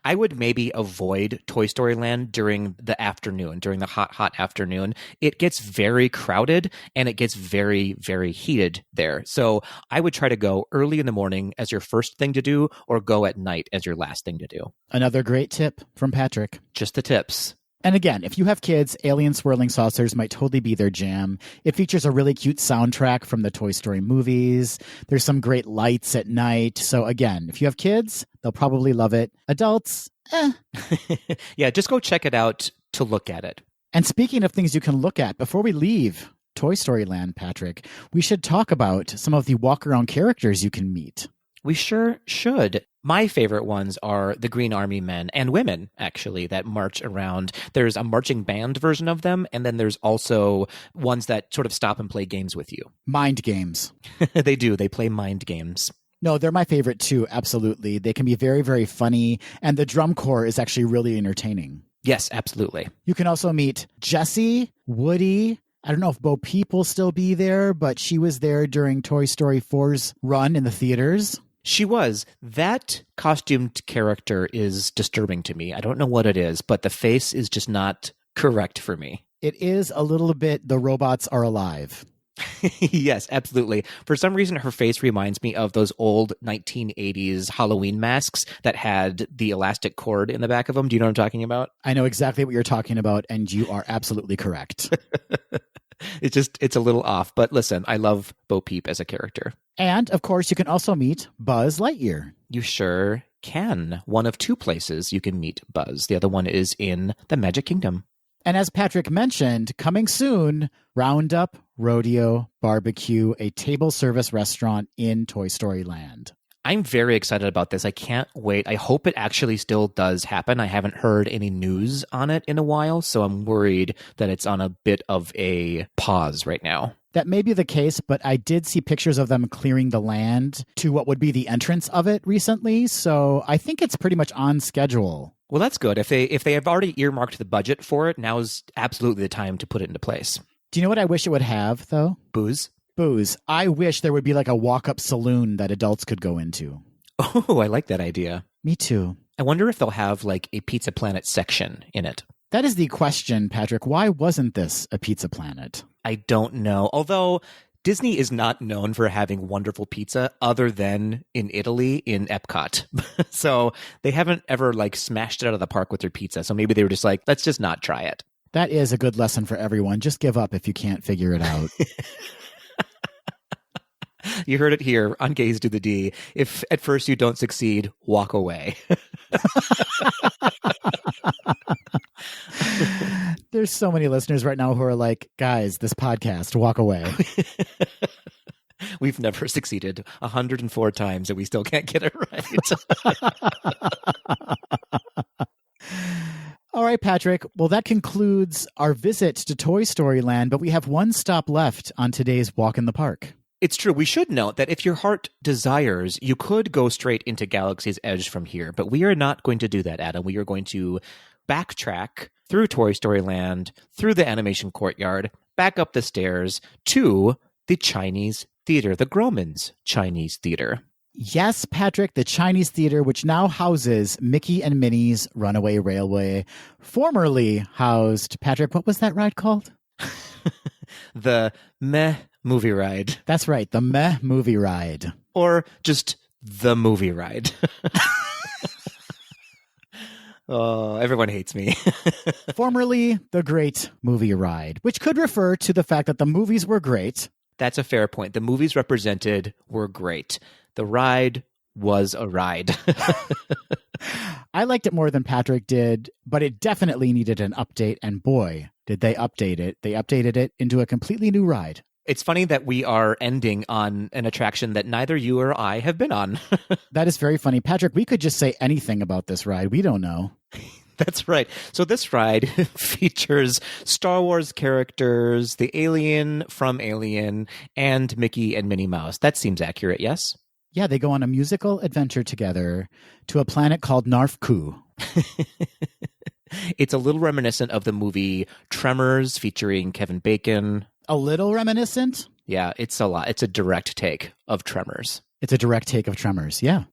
A: I would maybe avoid Toy Story Land during the afternoon, during the hot afternoon. It gets very crowded and it gets very, very heated there. So I would try to go early in the morning as your first thing to do or go at night as your last thing to do.
B: Another great tip from Patrick.
A: Just the tips.
B: And again, if you have kids, Alien Swirling Saucers might totally be their jam. It features a really cute soundtrack from the Toy Story movies. There's some great lights at night. So again, if you have kids, they'll probably love it. Adults,
A: Yeah, just go check it out to look at it.
B: And speaking of things you can look at, before we leave Toy Story Land, Patrick, we should talk about some of the walk-around characters you can meet.
A: We sure should. My favorite ones are the Green Army men and women, actually, that march around. There's a marching band version of them, and then there's also ones that sort of stop and play games with you.
B: Mind games.
A: They do. They play mind games.
B: No, they're my favorite too, absolutely. They can be very, very funny, and the drum corps is actually really entertaining.
A: Yes, absolutely.
B: You can also meet Jessie, Woody. I don't know if Bo Peep will still be there, but she was there during Toy Story 4's run in the theaters.
A: She was. That costumed character is disturbing to me. I don't know what it is, but the face is just not correct for me.
B: It is a little bit the robots are alive.
A: Yes, absolutely. For some reason, her face reminds me of those old 1980s Halloween masks that had the elastic cord in the back of them. Do you know what I'm talking about?
B: I know exactly what you're talking about, and you are absolutely correct.
A: It's a little off, but listen, I love Bo Peep as a character.
B: And, of course, you can also meet Buzz Lightyear.
A: You sure can. One of two places you can meet Buzz. The other one is in the Magic Kingdom.
B: And as Patrick mentioned, coming soon, Roundup Rodeo Barbecue, a table service restaurant in Toy Story Land.
A: I'm very excited about this. I can't wait. I hope it actually still does happen. I haven't heard any news on it in a while, so I'm worried that it's on a bit of a pause right now.
B: That may be the case, but I did see pictures of them clearing the land to what would be the entrance of it recently, so I think it's pretty much on schedule.
A: Well, that's good. If they have already earmarked the budget for it, now is absolutely the time to put it into place.
B: Do you know what I wish it would have, though?
A: Booze?
B: Booze. I wish there would be like a walk-up saloon that adults could go into.
A: Oh, I like that idea.
B: Me too.
A: I wonder if they'll have like a Pizza Planet section in it.
B: That is the question, Patrick. Why wasn't this a Pizza Planet?
A: I don't know. Although Disney is not known for having wonderful pizza other than in Italy in Epcot. So they haven't ever like smashed it out of the park with their pizza. So maybe they were just like, let's just not try it.
B: That is a good lesson for everyone. Just give up if you can't figure it out.
A: You heard it here on Gaze to the D. If at first you don't succeed, walk away.
B: There's so many listeners right now who are like, guys, this podcast, walk away.
A: We've never succeeded 104 times and we still can't get it right.
B: All right, Patrick. Well, that concludes our visit to Toy Story Land, but we have one stop left on today's Walk in the Park.
A: It's true. We should note that if your heart desires, you could go straight into Galaxy's Edge from here, but we are not going to do that, Adam. We are going to backtrack through Toy Story Land, through the animation courtyard, back up the stairs to the Chinese Theater, the Grauman's Chinese Theater.
B: Yes, Patrick, the Chinese Theater, which now houses Mickey and Minnie's Runaway Railway, formerly housed, Patrick, what was that ride called?
A: The Meh Movie Ride.
B: That's right, the Meh Movie Ride.
A: Or just the movie ride. Oh, everyone hates me.
B: Formerly the Great Movie Ride, which could refer to the fact that the movies were great.
A: That's a fair point. The movies represented were great. The ride was a ride.
B: I liked it more than Patrick did, but it definitely needed an update, and boy, did they update it. They updated it into a completely new ride.
A: It's funny that we are ending on an attraction that neither you or I have been on.
B: That is very funny. Patrick, we could just say anything about this ride. We don't know.
A: That's right. So this ride features Star Wars characters, the alien from Alien, and Mickey and Minnie Mouse. That seems accurate, yes?
B: Yeah, they go on a musical adventure together to a planet called Narfku.
A: It's a little reminiscent of the movie Tremors featuring Kevin Bacon.
B: A little reminiscent?
A: Yeah, it's a lot. It's a direct take of Tremors.
B: It's a direct take of Tremors, yeah.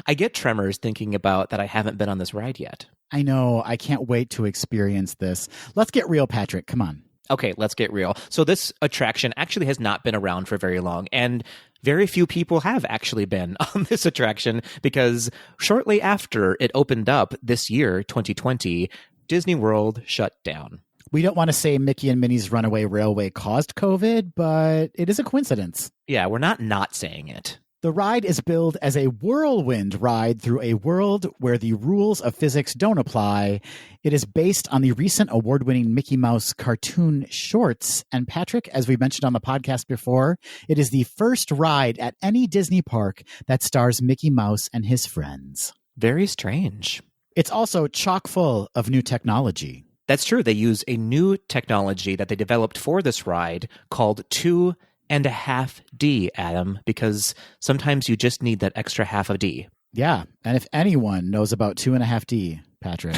A: I get Tremors thinking about that I haven't been on this ride yet.
B: I know. I can't wait to experience this. Let's get real, Patrick. Come on.
A: Okay, let's get real. So this attraction actually has not been around for very long, and very few people have actually been on this attraction because shortly after it opened up this year, 2020, Disney World shut down.
B: We don't want to say Mickey and Minnie's Runaway Railway caused COVID, but it is a coincidence.
A: Yeah, we're not saying it.
B: The ride is billed as a whirlwind ride through a world where the rules of physics don't apply. It is based on the recent award-winning Mickey Mouse cartoon shorts. And Patrick, as we mentioned on the podcast before, it is the first ride at any Disney park that stars Mickey Mouse and his friends.
A: Very strange.
B: It's also chock full of new technology.
A: That's true. They use a new technology that they developed for this ride called 2.5D, Adam, because sometimes you just need that extra half of D.
B: Yeah, and if anyone knows about 2.5D, Patrick,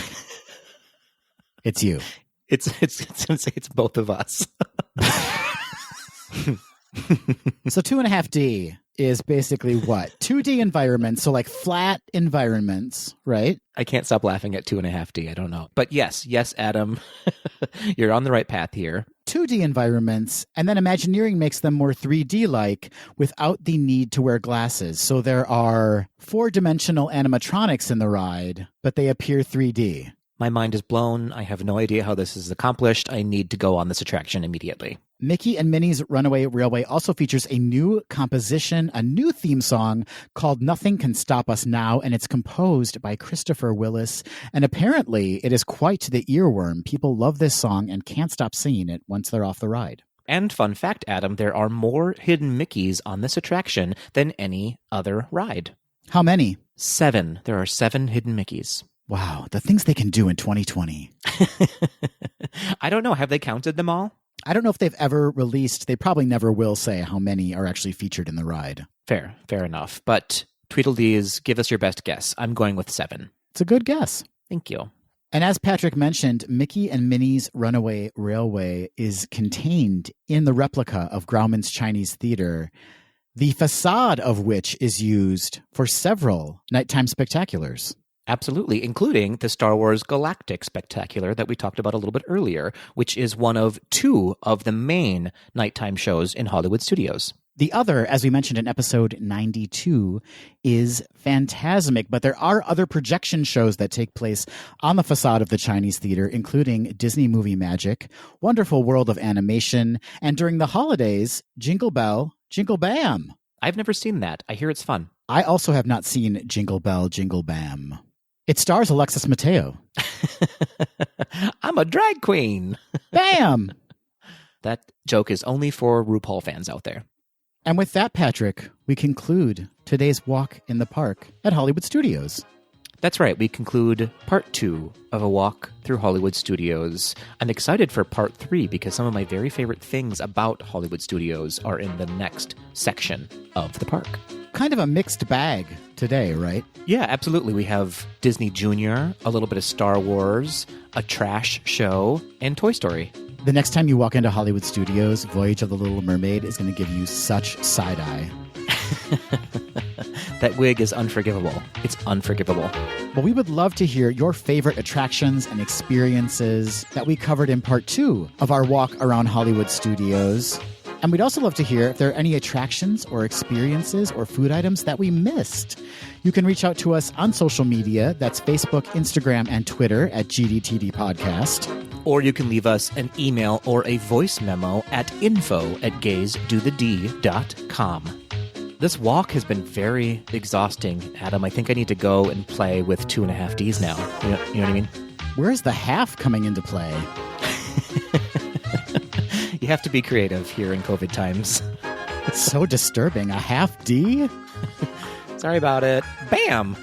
B: it's you.
A: It's gonna say it's both of us.
B: So 2.5D is basically what? 2D environments, so like flat environments, right?
A: I can't stop laughing at 2.5D. I don't know. But yes, Adam, you're on the right path here.
B: 2D environments, and then Imagineering makes them more 3D-like without the need to wear glasses. So there are 4-dimensional animatronics in the ride, but they appear 3D.
A: My mind is blown. I have no idea how this is accomplished. I need to go on this attraction immediately.
B: Mickey and Minnie's Runaway Railway also features a new composition, a new theme song called Nothing Can Stop Us Now, and it's composed by Christopher Willis. And apparently it is quite the earworm. People love this song and can't stop singing it once they're off the ride.
A: And fun fact, Adam, there are more hidden Mickeys on this attraction than any other ride.
B: How many?
A: 7. There are 7 hidden Mickeys.
B: Wow, the things they can do in 2020.
A: I don't know. Have they counted them all?
B: I don't know if they've ever released, they probably never will say how many are actually featured in the ride.
A: Fair enough. But Tweedledees, give us your best guess. I'm going with 7.
B: It's a good guess.
A: Thank you.
B: And as Patrick mentioned, Mickey and Minnie's Runaway Railway is contained in the replica of Grauman's Chinese Theater, the facade of which is used for several nighttime spectaculars.
A: Absolutely, including the Star Wars Galactic Spectacular that we talked about a little bit earlier, which is one of 2 of the main nighttime shows in Hollywood studios.
B: The other, as we mentioned in episode 92, is Phantasmic, but there are other projection shows that take place on the facade of the Chinese Theater, including Disney Movie Magic, Wonderful World of Animation, and during the holidays, Jingle Bell, Jingle Bam.
A: I've never seen that. I hear it's fun.
B: I also have not seen Jingle Bell, Jingle Bam. It stars Alexis Mateo.
A: I'm a drag queen.
B: Bam!
A: That joke is only for RuPaul fans out there.
B: And with that, Patrick, we conclude today's walk in the park at Hollywood Studios.
A: That's right. We conclude part 2 of a walk through Hollywood Studios. I'm excited for part 3 because some of my very favorite things about Hollywood Studios are in the next section of the park.
B: Kind of a mixed bag today, right?
A: Yeah, absolutely. We have Disney Junior, a little bit of Star Wars, a trash show, and Toy Story.
B: The next time you walk into Hollywood Studios, Voyage of the Little Mermaid is going to give you such side-eye.
A: That wig is unforgivable. It's unforgivable.
B: Well, we would love to hear your favorite attractions and experiences that we covered in part 2 of our walk around Hollywood Studios. And we'd also love to hear if there are any attractions or experiences or food items that we missed. You can reach out to us on social media. That's Facebook, Instagram, and Twitter at GDTD Podcast.
A: Or you can leave us an email or a voice memo at info@gazedothed.com. This walk has been very exhausting, Adam. I think I need to go and play with 2.5Ds now. You know what I mean?
B: Where's the half coming into play?
A: You have to be creative here in COVID times.
B: It's so disturbing. A half D?
A: Sorry about it. Bam!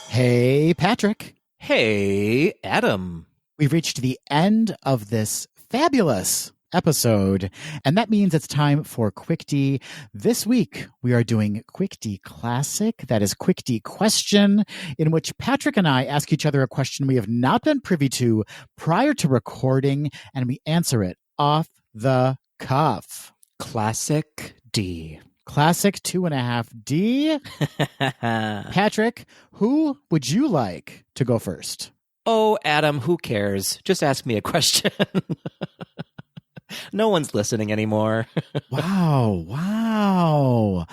B: Hey, Patrick.
A: Hey, Adam.
B: We've reached the end of this fabulous episode, and that means it's time for Quick D. This week, we are doing Quick D Classic. That is Quick D Question, in which Patrick and I ask each other a question we have not been privy to prior to recording, and we answer it off the cuff.
A: Classic D.
B: Classic 2.5D. Patrick, who would you like to go first?
A: Oh, Adam, who cares? Just ask me a question. No one's listening anymore.
B: Wow.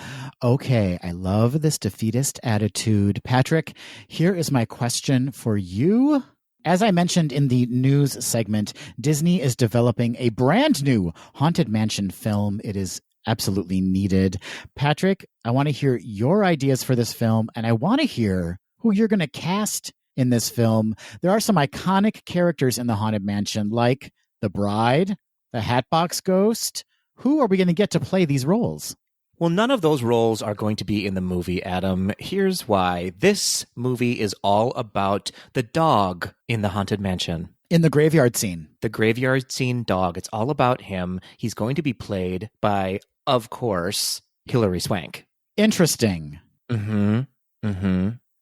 B: Okay, I love this defeatist attitude. Patrick, here is my question for you. As I mentioned in the news segment, Disney is developing a brand new Haunted Mansion film. It is absolutely needed. Patrick, I want to hear your ideas for this film, and I want to hear who you're going to cast in this film. There are some iconic characters in the Haunted Mansion, like the Bride, the Hatbox Ghost. Who are we going to get to play these roles?
A: Well, none of those roles are going to be in the movie, Adam. Here's why. This movie is all about the dog in the Haunted Mansion.
B: In the graveyard scene.
A: The graveyard scene dog. It's all about him. He's going to be played by, of course, Hilary Swank.
B: Interesting.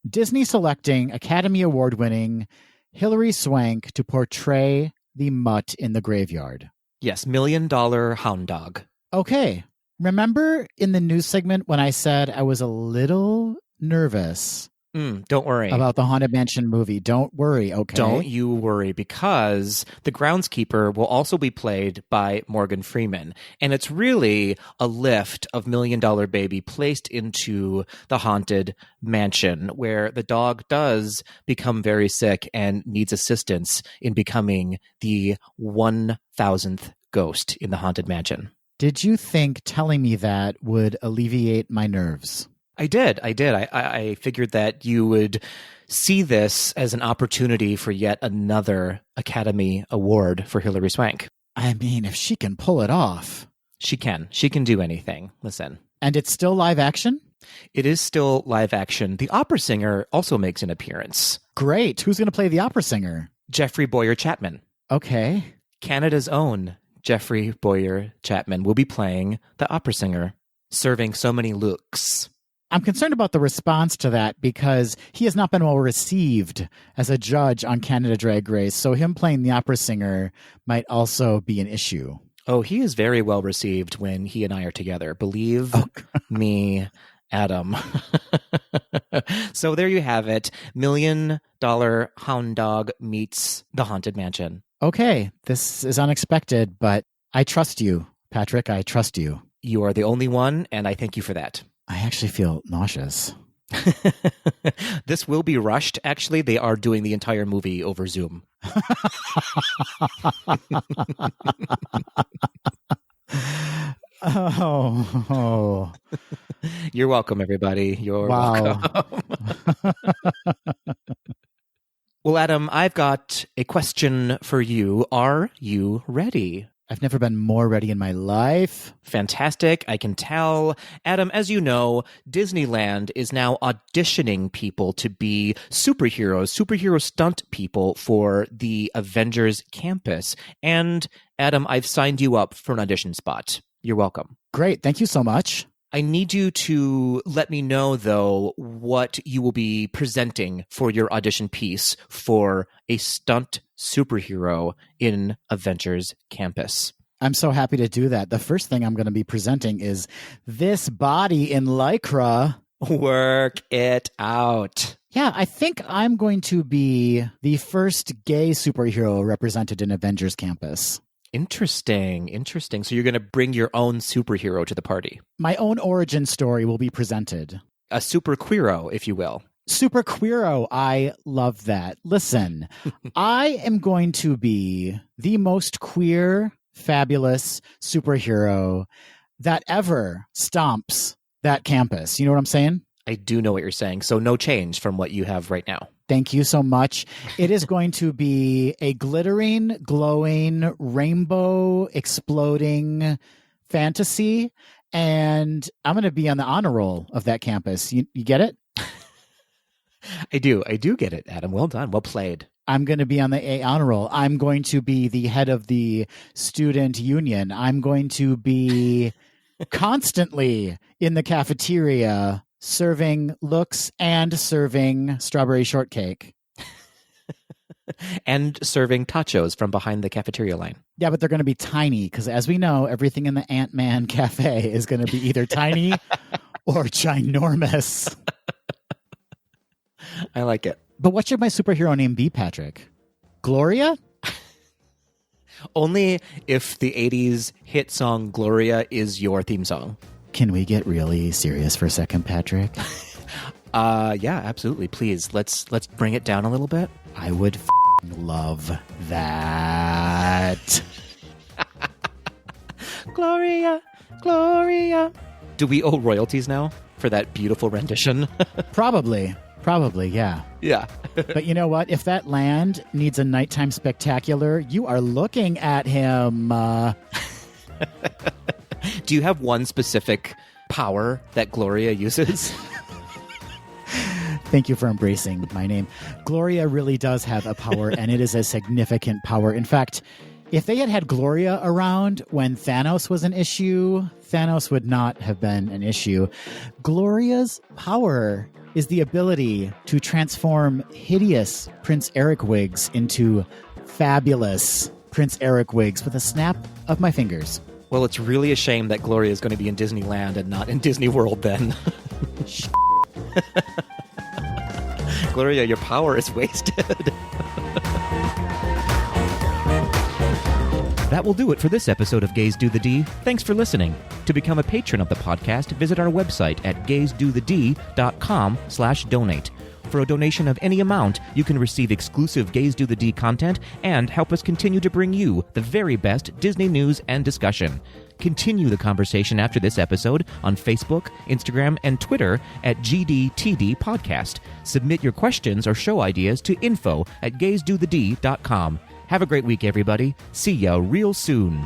B: Disney selecting Academy Award-winning Hilary Swank to portray the mutt in the graveyard.
A: Yes, $1 million hound dog.
B: Okay. Remember in the news segment when I said I was a little nervous
A: Don't worry.
B: about the Haunted Mansion movie? Don't worry, okay?
A: Don't you worry, because the groundskeeper will also be played by Morgan Freeman. And it's really a lift of $1 Million Baby placed into the Haunted Mansion, where the dog does become very sick and needs assistance in becoming the 1,000th ghost in the Haunted Mansion.
B: Did you think telling me that would alleviate my nerves?
A: I did. I figured that you would see this as an opportunity for yet another Academy Award for Hilary Swank.
B: I mean, if she can pull it off.
A: She can. She can do anything. Listen.
B: And it's still live action?
A: It is still live action. The opera singer also makes an appearance.
B: Great. Who's going to play the opera singer?
A: Jeffrey Boyer Chapman.
B: Okay.
A: Canada's own Jeffrey Boyer Chapman will be playing the opera singer, serving so many looks.
B: I'm concerned about the response to that because he has not been well received as a judge on Canada Drag Race. So him playing the opera singer might also be an issue.
A: Oh, he is very well received when he and I are together. Believe me, Adam. So there you have it. $1 Million Hound Dog meets the Haunted Mansion.
B: Okay, this is unexpected, but I trust you, Patrick. I trust you.
A: You are the only one, and I thank you for that.
B: I actually feel nauseous.
A: This will be rushed. Actually, they are doing the entire movie over Zoom.
B: Oh.
A: You're welcome, everybody. You're welcome. Well, Adam, I've got a question for you. Are you ready?
B: I've never been more ready in my life.
A: Fantastic. I can tell. Adam, as you know, Disneyland is now auditioning people to be superhero stunt people for the Avengers campus. And Adam, I've signed you up for an audition spot. You're welcome.
B: Great. Thank you so much.
A: I need you to let me know, though, what you will be presenting for your audition piece for a stunt superhero in Avengers Campus.
B: I'm so happy to do that. The first thing I'm going to be presenting is this body in Lycra.
A: Work it out.
B: Yeah, I think I'm going to be the first gay superhero represented in Avengers Campus.
A: Interesting. So you're going to bring your own superhero to the party.
B: My own origin story will be presented.
A: A super queero, if you will.
B: Super queero. I love that. Listen, I am going to be the most queer, fabulous superhero that ever stomps that campus. You know what I'm saying?
A: I do know what you're saying. So no change from what you have right now.
B: Thank you so much. It is going to be a glittering, glowing, rainbow exploding fantasy. And I'm going to be on the honor roll of that campus. You get it?
A: I do get it, Adam. Well done. Well played.
B: I'm going to be on the A honor roll. I'm going to be the head of the student union. I'm going to be constantly in the cafeteria serving looks and serving strawberry shortcake.
A: And serving tachos from behind the cafeteria line.
B: Yeah, but they're going to be tiny because, as we know, everything in the Ant-Man cafe is going to be either tiny or ginormous.
A: I like it.
B: But what should my superhero name be, Patrick? Gloria?
A: Only if the 80s hit song Gloria is your theme song.
B: Can we get really serious for a second, Patrick?
A: Yeah, absolutely. Please, let's bring it down a little bit.
B: I would love that.
A: Gloria, Gloria. Do we owe royalties now for that beautiful rendition?
B: Probably, yeah.
A: Yeah.
B: But you know what? If that land needs a nighttime spectacular, you are looking at him.
A: Do you have one specific power that Gloria uses?
B: Thank you for embracing my name. Gloria really does have a power, and it is a significant power. In fact, if they had Gloria around when Thanos was an issue, Thanos would not have been an issue. Gloria's power is the ability to transform hideous Prince Eric wigs into fabulous Prince Eric wigs with a snap of my fingers.
A: Well, it's really a shame that Gloria is going to be in Disneyland and not in Disney World then. Gloria, your power is wasted. That will do it for this episode of Gays Do the D. Thanks for listening. To become a patron of the podcast, visit our website at gaysdothed.com/donate. For a donation of any amount, you can receive exclusive Gays Do the D content and help us continue to bring you the very best Disney news and discussion. Continue the conversation after this episode on Facebook, Instagram, and Twitter at GDTD Podcast. Submit your questions or show ideas to info@gaysdothed.com. Have a great week, everybody. See ya real soon.